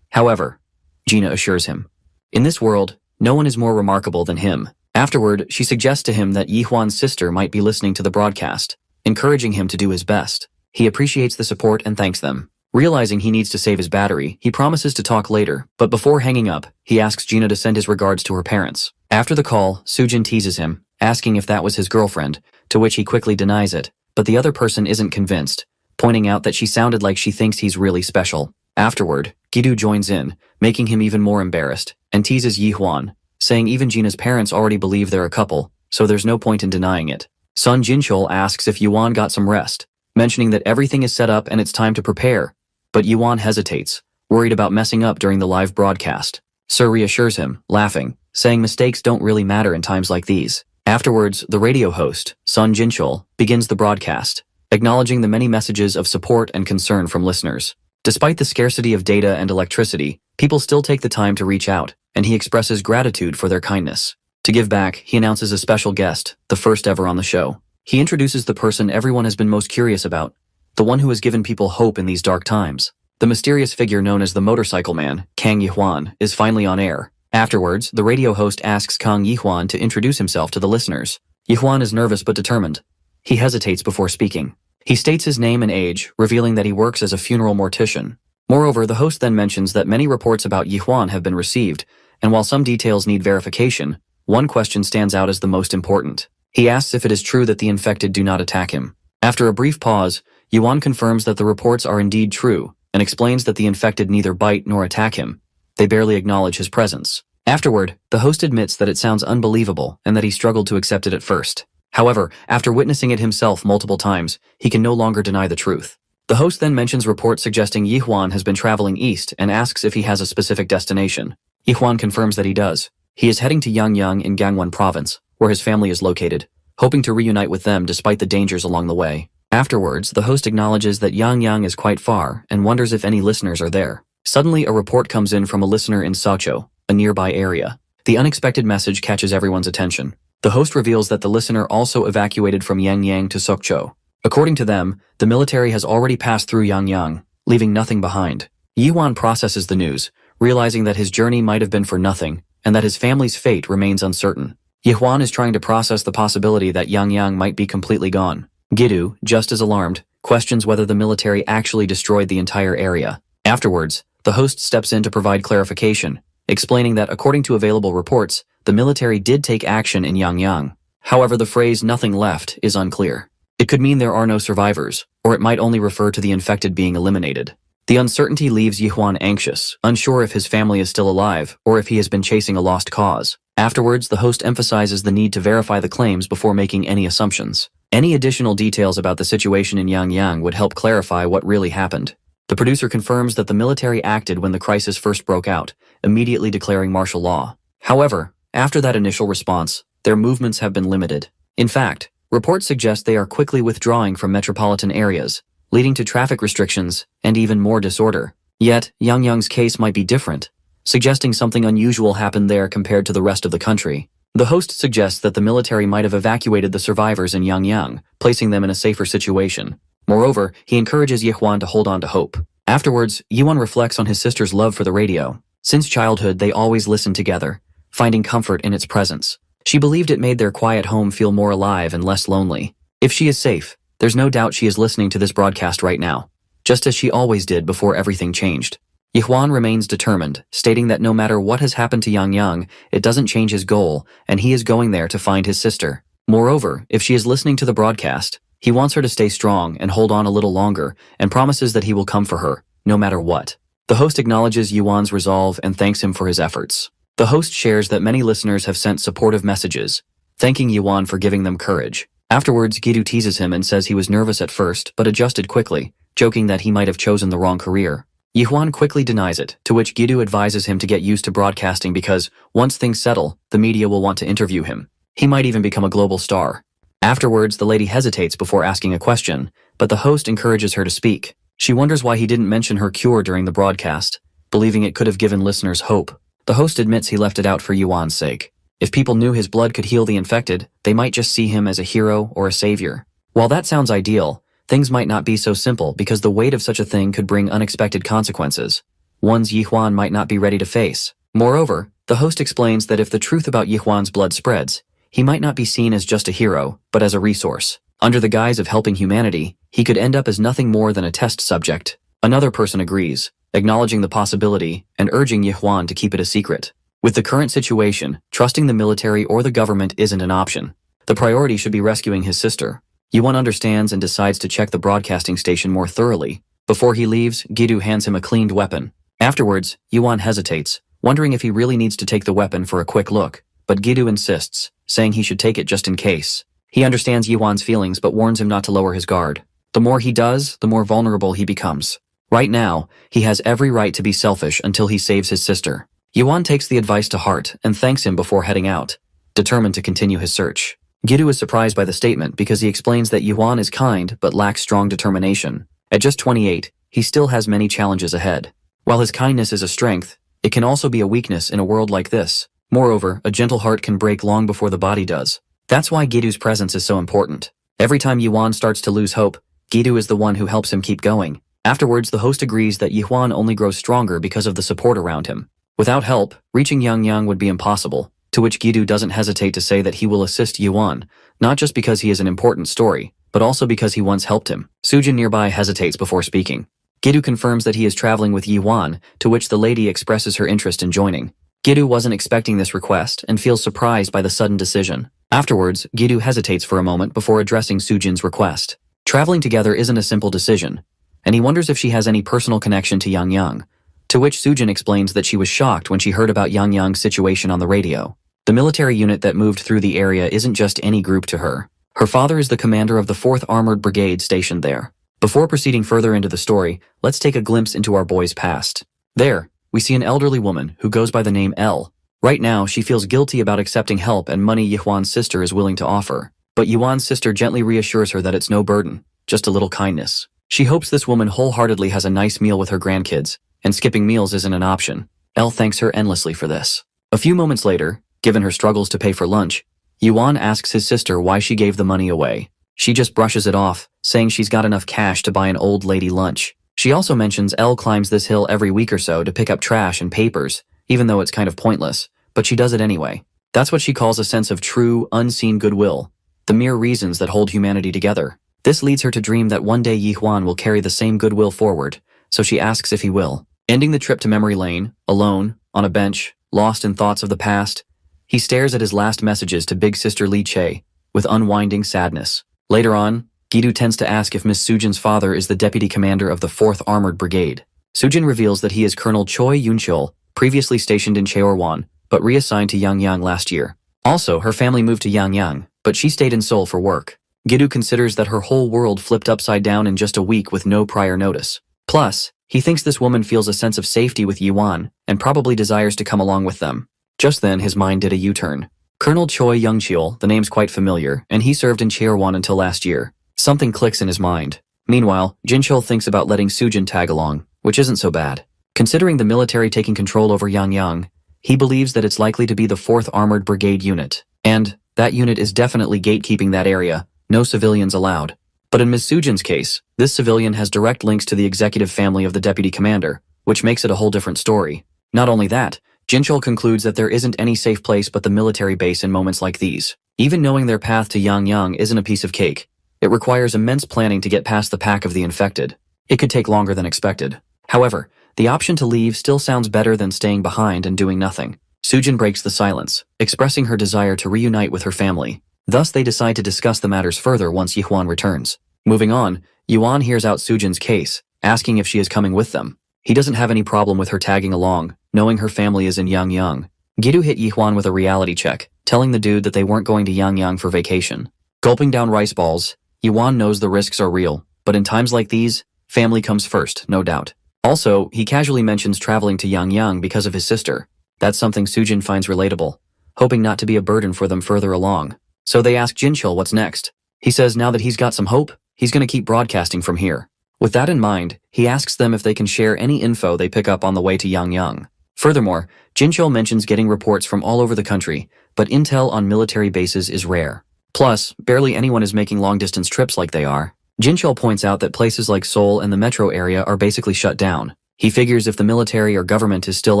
Speaker 1: However, Gina assures him, in this world, no one is more remarkable than him. Afterward, she suggests to him that Yuan's sister might be listening to the broadcast, encouraging him to do his best. He appreciates the support and thanks them. Realizing he needs to save his battery, he promises to talk later, but before hanging up, he asks Gina to send his regards to her parents. After the call, Sujin teases him, asking if that was his girlfriend, to which he quickly denies it, but the other person isn't convinced, pointing out that she sounded like she thinks he's really special. Afterward, Gidu joins in, making him even more embarrassed, and teases Yuan, saying even Gina's parents already believe they're a couple, so there's no point in denying it. Sun Jinchul asks if Yuan got some rest, mentioning that everything is set up and it's time to prepare, but Yuan hesitates, worried about messing up during the live broadcast. Sir reassures him, laughing, saying mistakes don't really matter in times like these. Afterwards, the radio host, Sun Jinchul, begins the broadcast, acknowledging the many messages of support and concern from listeners. Despite the scarcity of data and electricity, people still take the time to reach out, and he expresses gratitude for their kindness. To give back, he announces a special guest, the first ever on the show. He introduces the person everyone has been most curious about, the one who has given people hope in these dark times. The mysterious figure known as the Motorcycle Man, Kang Yuan, is finally on air. Afterwards, the radio host asks Kang Yuan to introduce himself to the listeners. Yuan is nervous but determined. He hesitates before speaking. He states his name and age, revealing that he works as a funeral mortician. Moreover, the host then mentions that many reports about Yuan have been received, and while some details need verification, one question stands out as the most important. He asks if it is true that the infected do not attack him. After a brief pause, Yuan confirms that the reports are indeed true, and explains that the infected neither bite nor attack him. They barely acknowledge his presence. Afterward, the host admits that it sounds unbelievable and that he struggled to accept it at first. However, after witnessing it himself multiple times, he can no longer deny the truth. The host then mentions reports suggesting Yuan has been traveling east and asks if he has a specific destination. Yuan confirms that he does. He is heading to Yangyang in Gangwon province, where his family is located, hoping to reunite with them despite the dangers along the way. Afterwards, the host acknowledges that Yangyang is quite far and wonders if any listeners are there. Suddenly, a report comes in from a listener in Socho, a nearby area. The unexpected message catches everyone's attention. The host reveals that the listener also evacuated from Yangyang to Sokcho. According to them, the military has already passed through Yangyang, leaving nothing behind. Yuan processes the news, realizing that his journey might have been for nothing, and that his family's fate remains uncertain. Yuan is trying to process the possibility that Yangyang might be completely gone. Gidu, just as alarmed, questions whether the military actually destroyed the entire area. Afterwards, the host steps in to provide clarification, explaining that according to available reports, the military did take action in Yangyang. However, the phrase "nothing left" is unclear. It could mean there are no survivors, or it might only refer to the infected being eliminated. The uncertainty leaves Yuan anxious, unsure if his family is still alive or if he has been chasing a lost cause. Afterwards, the host emphasizes the need to verify the claims before making any assumptions. Any additional details about the situation in Yangyang would help clarify what really happened. The producer confirms that the military acted when the crisis first broke out, immediately declaring martial law. However, after that initial response, their movements have been limited. In fact, reports suggest they are quickly withdrawing from metropolitan areas, leading to traffic restrictions and even more disorder. Yet, Yangyang's case might be different, suggesting something unusual happened there compared to the rest of the country. The host suggests that the military might have evacuated the survivors in Yangyang, placing them in a safer situation. Moreover, he encourages Yuan to hold on to hope. Afterwards, Yuan reflects on his sister's love for the radio. Since childhood, they always listened together, finding comfort in its presence. She believed it made their quiet home feel more alive and less lonely. If she is safe, there's no doubt she is listening to this broadcast right now, just as she always did before everything changed. Yuan remains determined, stating that no matter what has happened to Yangyang, it doesn't change his goal, and he is going there to find his sister. Moreover, if she is listening to the broadcast, he wants her to stay strong and hold on a little longer, and promises that he will come for her, no matter what. The host acknowledges Yuan's resolve and thanks him for his efforts. The host shares that many listeners have sent supportive messages, thanking Yuan for giving them courage. Afterwards, Gidu teases him and says he was nervous at first but adjusted quickly, joking that he might have chosen the wrong career. Yuan quickly denies it, to which Gidu advises him to get used to broadcasting because, once things settle, the media will want to interview him. He might even become a global star. Afterwards, the lady hesitates before asking a question, but the host encourages her to speak. She wonders why he didn't mention her cure during the broadcast, believing it could have given listeners hope. The host admits he left it out for Yuan's sake. If people knew his blood could heal the infected, they might just see him as a hero or a savior. While that sounds ideal, things might not be so simple because the weight of such a thing could bring unexpected consequences, ones Yuan might not be ready to face. Moreover, the host explains that if the truth about Yuan's blood spreads, he might not be seen as just a hero, but as a resource. Under the guise of helping humanity, he could end up as nothing more than a test subject. Another person agrees, acknowledging the possibility and urging Yuan to keep it a secret. With the current situation, trusting the military or the government isn't an option. The priority should be rescuing his sister. Yuan understands and decides to check the broadcasting station more thoroughly. Before he leaves, Gidu hands him a cleaned weapon. Afterwards, Yuan hesitates, wondering if he really needs to take the weapon for a quick look, but Gidu insists, saying he should take it just in case. He understands Yuan's feelings but warns him not to lower his guard. The more he does, the more vulnerable he becomes. Right now, he has every right to be selfish until he saves his sister. Yuan takes the advice to heart and thanks him before heading out, determined to continue his search. Gidu is surprised by the statement because he explains that Yuan is kind but lacks strong determination. At just 28, he still has many challenges ahead. While his kindness is a strength, it can also be a weakness in a world like this. Moreover, a gentle heart can break long before the body does. That's why Gidu's presence is so important. Every time Yuan starts to lose hope, Gidu is the one who helps him keep going. Afterwards, the host agrees that Yuan only grows stronger because of the support around him. Without help, reaching Yang would be impossible, to which Gidu doesn't hesitate to say that he will assist Yuan, not just because he is an important story, but also because he once helped him. Sujin nearby hesitates before speaking. Gidu confirms that he is traveling with Yuan, to which the lady expresses her interest in joining. Gidu wasn't expecting this request and feels surprised by the sudden decision. Afterwards, Gidu hesitates for a moment before addressing Sujin's request. Traveling together isn't a simple decision, and he wonders if she has any personal connection to Yang. To which Sujin explains that she was shocked when she heard about Yang's situation on the radio. The military unit that moved through the area isn't just any group to her. Her father is the commander of the 4th Armored Brigade stationed there. Before proceeding further into the story, let's take a glimpse into our boy's past. There, we see an elderly woman who goes by the name Elle. Right now, she feels guilty about accepting help and money Yuan's sister is willing to offer. But Yuan's sister gently reassures her that it's no burden, just a little kindness. She hopes this woman wholeheartedly has a nice meal with her grandkids, and skipping meals isn't an option. Elle thanks her endlessly for this. A few moments later, given her struggles to pay for lunch, Yuan asks his sister why she gave the money away. She just brushes it off, saying she's got enough cash to buy an old lady lunch. She also mentions Elle climbs this hill every week or so to pick up trash and papers, even though it's kind of pointless, but she does it anyway. That's what she calls a sense of true, unseen goodwill, the mere reasons that hold humanity together. This leads her to dream that one day Yuan will carry the same goodwill forward, so she asks if he will. Ending the trip to memory lane, alone, on a bench, lost in thoughts of the past, he stares at his last messages to big sister Li Che, with unwinding sadness. Later on, Gidu tends to ask if Miss Sujin's father is the deputy commander of the 4th Armored Brigade. Sujin reveals that he is Colonel Choi Yunchul, previously stationed in Cheorwan, but reassigned to Yangyang last year. Also, her family moved to Yangyang, but she stayed in Seoul for work. Gidu considers that her whole world flipped upside down in just a week with no prior notice. Plus, he thinks this woman feels a sense of safety with Yuan and probably desires to come along with them. Just then, his mind did a U-turn. Colonel Choi Youngcheol, the name's quite familiar, and he served in Cheorwan until last year. Something clicks in his mind. Meanwhile, Jinchul thinks about letting Sujin tag along, which isn't so bad. Considering the military taking control over Yangyang, he believes that it's likely to be the 4th Armored Brigade unit. And that unit is definitely gatekeeping that area, no civilians allowed. But in Ms. Sujin's case, this civilian has direct links to the executive family of the deputy commander, which makes it a whole different story. Not only that, Jinchul concludes that there isn't any safe place but the military base in moments like these. Even knowing their path to Yangyang isn't a piece of cake. It requires immense planning to get past the pack of the infected. It could take longer than expected. However, the option to leave still sounds better than staying behind and doing nothing. Sujin breaks the silence, expressing her desire to reunite with her family. Thus, they decide to discuss the matters further once Yuan returns. Moving on, Yuan hears out Sujin's case, asking if she is coming with them. He doesn't have any problem with her tagging along, knowing her family is in Yangyang. Gidu hit Yihwan with a reality check, telling the dude that they weren't going to Yangyang for vacation. Gulping down rice balls, Yihwan knows the risks are real, but in times like these, family comes first, no doubt. Also, he casually mentions traveling to Yangyang because of his sister. That's something Sujin finds relatable, hoping not to be a burden for them further along. So they ask Jinchul what's next. He says now that he's got some hope, he's gonna keep broadcasting from here. With that in mind, he asks them if they can share any info they pick up on the way to Yangyang. Furthermore, Jinchul mentions getting reports from all over the country, but intel on military bases is rare. Plus, barely anyone is making long-distance trips like they are. Jinchul points out that places like Seoul and the metro area are basically shut down. He figures if the military or government is still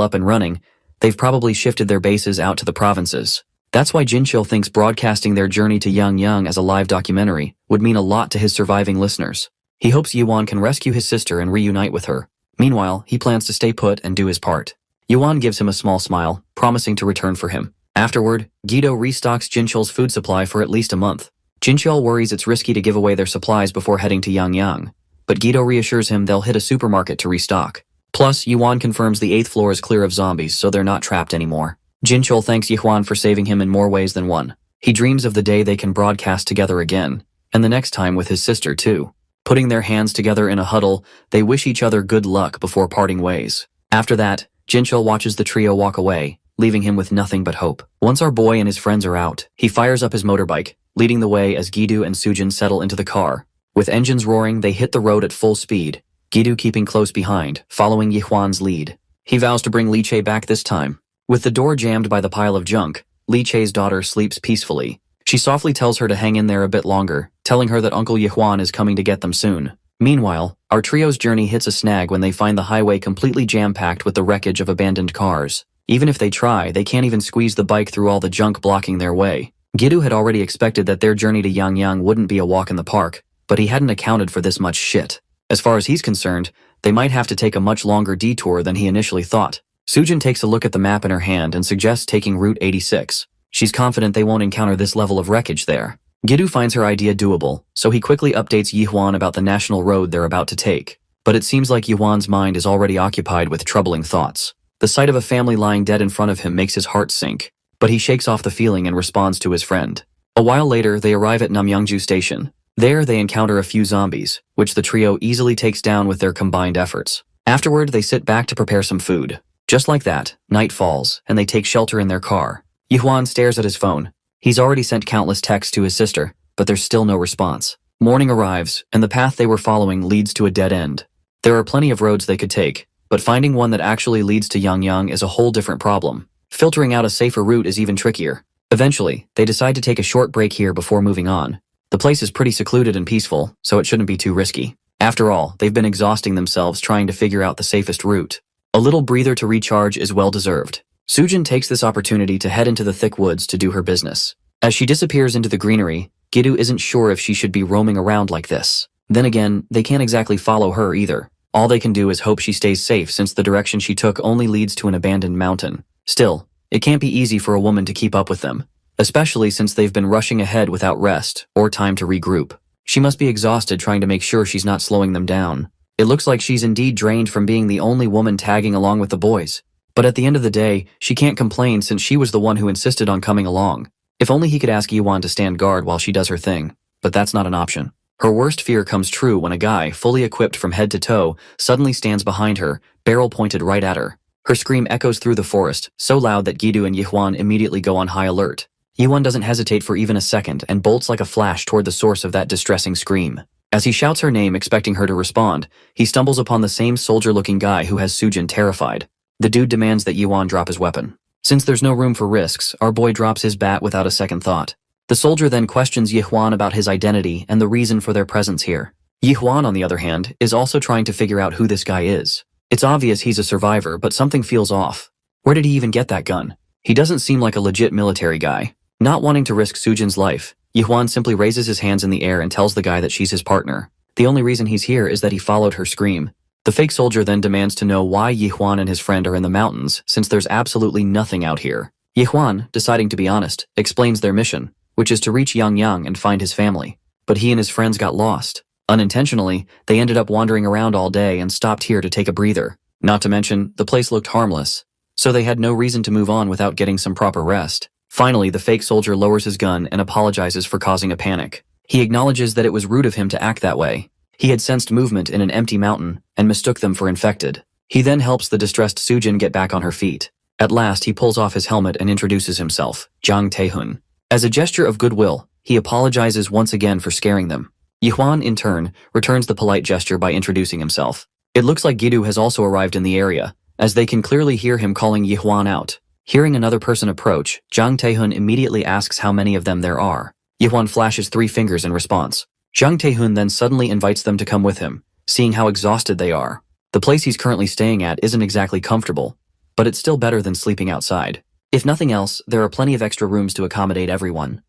Speaker 1: up and running, they've probably shifted their bases out to the provinces. That's why Jinchul thinks broadcasting their journey to Yangyang as a live documentary would mean a lot to his surviving listeners. He hopes Yihwan can rescue his sister and reunite with her. Meanwhile, he plans to stay put and do his part. Yihwan gives him a small smile, promising to return for him. Afterward, Guido restocks Jinchul's food supply for at least a month. Jinchul worries it's risky to give away their supplies before heading to Yangyang, but Guido reassures him they'll hit a supermarket to restock. Plus, Yihwan confirms the 8th floor is clear of zombies, so they're not trapped anymore. Jinchul thanks Yihwan for saving him in more ways than one. He dreams of the day they can broadcast together again, and the next time with his sister too. Putting their hands together in a huddle, they wish each other good luck before parting ways. After that, Jinchul watches the trio walk away, leaving him with nothing but hope. Once our boy and his friends are out, he fires up his motorbike, leading the way as Gidu and Sujin settle into the car. With engines roaring, they hit the road at full speed, Gidu keeping close behind, following Yihwan's lead. He vows to bring Li Che back this time. With the door jammed by the pile of junk, Li Che's daughter sleeps peacefully. She softly tells her to hang in there a bit longer, telling her that Uncle Yihwan is coming to get them soon. Meanwhile, our trio's journey hits a snag when they find the highway completely jam-packed with the wreckage of abandoned cars. Even if they try, they can't even squeeze the bike through all the junk blocking their way. Gidu had already expected that their journey to Yangyang wouldn't be a walk in the park, but he hadn't accounted for this much shit. As far as he's concerned, they might have to take a much longer detour than he initially thought. Sujin takes a look at the map in her hand and suggests taking Route 86. She's confident they won't encounter this level of wreckage there. Gidu finds her idea doable, so he quickly updates Yihwan about the national road they're about to take. But it seems like Yihwan's mind is already occupied with troubling thoughts. The sight of a family lying dead in front of him makes his heart sink, but he shakes off the feeling and responds to his friend. A while later, they arrive at Namyangju Station. There, they encounter a few zombies, which the trio easily takes down with their combined efforts. Afterward, they sit back to prepare some food. Just like that, night falls, and they take shelter in their car. Yihwan stares at his phone. He's already sent countless texts to his sister, but there's still no response. Morning arrives, and the path they were following leads to a dead end. There are plenty of roads they could take, but finding one that actually leads to Yangyang is a whole different problem. Filtering out a safer route is even trickier. Eventually, they decide to take a short break here before moving on. The place is pretty secluded and peaceful, so it shouldn't be too risky. After all, they've been exhausting themselves trying to figure out the safest route. A little breather to recharge is well-deserved. Sujin takes this opportunity to head into the thick woods to do her business. As she disappears into the greenery, Gidu isn't sure if she should be roaming around like this. Then again, they can't exactly follow her either. All they can do is hope she stays safe since the direction she took only leads to an abandoned mountain. Still, it can't be easy for a woman to keep up with them, especially since they've been rushing ahead without rest or time to regroup. She must be exhausted trying to make sure she's not slowing them down. It looks like she's indeed drained from being the only woman tagging along with the boys. But at the end of the day, she can't complain since she was the one who insisted on coming along. If only he could ask Yihwan to stand guard while she does her thing, but that's not an option. Her worst fear comes true when a guy, fully equipped from head to toe, suddenly stands behind her, barrel pointed right at her. Her scream echoes through the forest, so loud that Gidu and Yihwan immediately go on high alert. Yihwan doesn't hesitate for even a second and bolts like a flash toward the source of that distressing scream. As he shouts her name expecting her to respond, he stumbles upon the same soldier-looking guy who has Sujin terrified. The dude demands that Yihwan drop his weapon. Since there's no room for risks, our boy drops his bat without a second thought. The soldier then questions Yihwan about his identity and the reason for their presence here. Yihwan, on the other hand, is also trying to figure out who this guy is. It's obvious he's a survivor, but something feels off. Where did he even get that gun? He doesn't seem like a legit military guy. Not wanting to risk Sujin's life, Yihwan simply raises his hands in the air and tells the guy that she's his partner. The only reason he's here is that he followed her scream. The fake soldier then demands to know why Yihwan and his friend are in the mountains, since there's absolutely nothing out here. Yihwan, deciding to be honest, explains their mission, which is to reach Yangyang and find his family. But he and his friends got lost. Unintentionally, they ended up wandering around all day and stopped here to take a breather. Not to mention, the place looked harmless, so they had no reason to move on without getting some proper rest. Finally, the fake soldier lowers his gun and apologizes for causing a panic. He acknowledges that it was rude of him to act that way. He had sensed movement in an empty mountain and mistook them for infected. He then helps the distressed Sujin get back on her feet. At last, he pulls off his helmet and introduces himself, Jang Tae-hun. As a gesture of goodwill, he apologizes once again for scaring them. Yihwan, in turn, returns the polite gesture by introducing himself. It looks like Gidu has also arrived in the area, as they can clearly hear him calling Yihwan out. Hearing another person approach, Jang Tae-hun immediately asks how many of them there are. Yihwan flashes 3 fingers in response. Jang Tae-hun then suddenly invites them to come with him, seeing how exhausted they are. The place he's currently staying at isn't exactly comfortable, but it's still better than sleeping outside. If nothing else, there are plenty of extra rooms to accommodate everyone.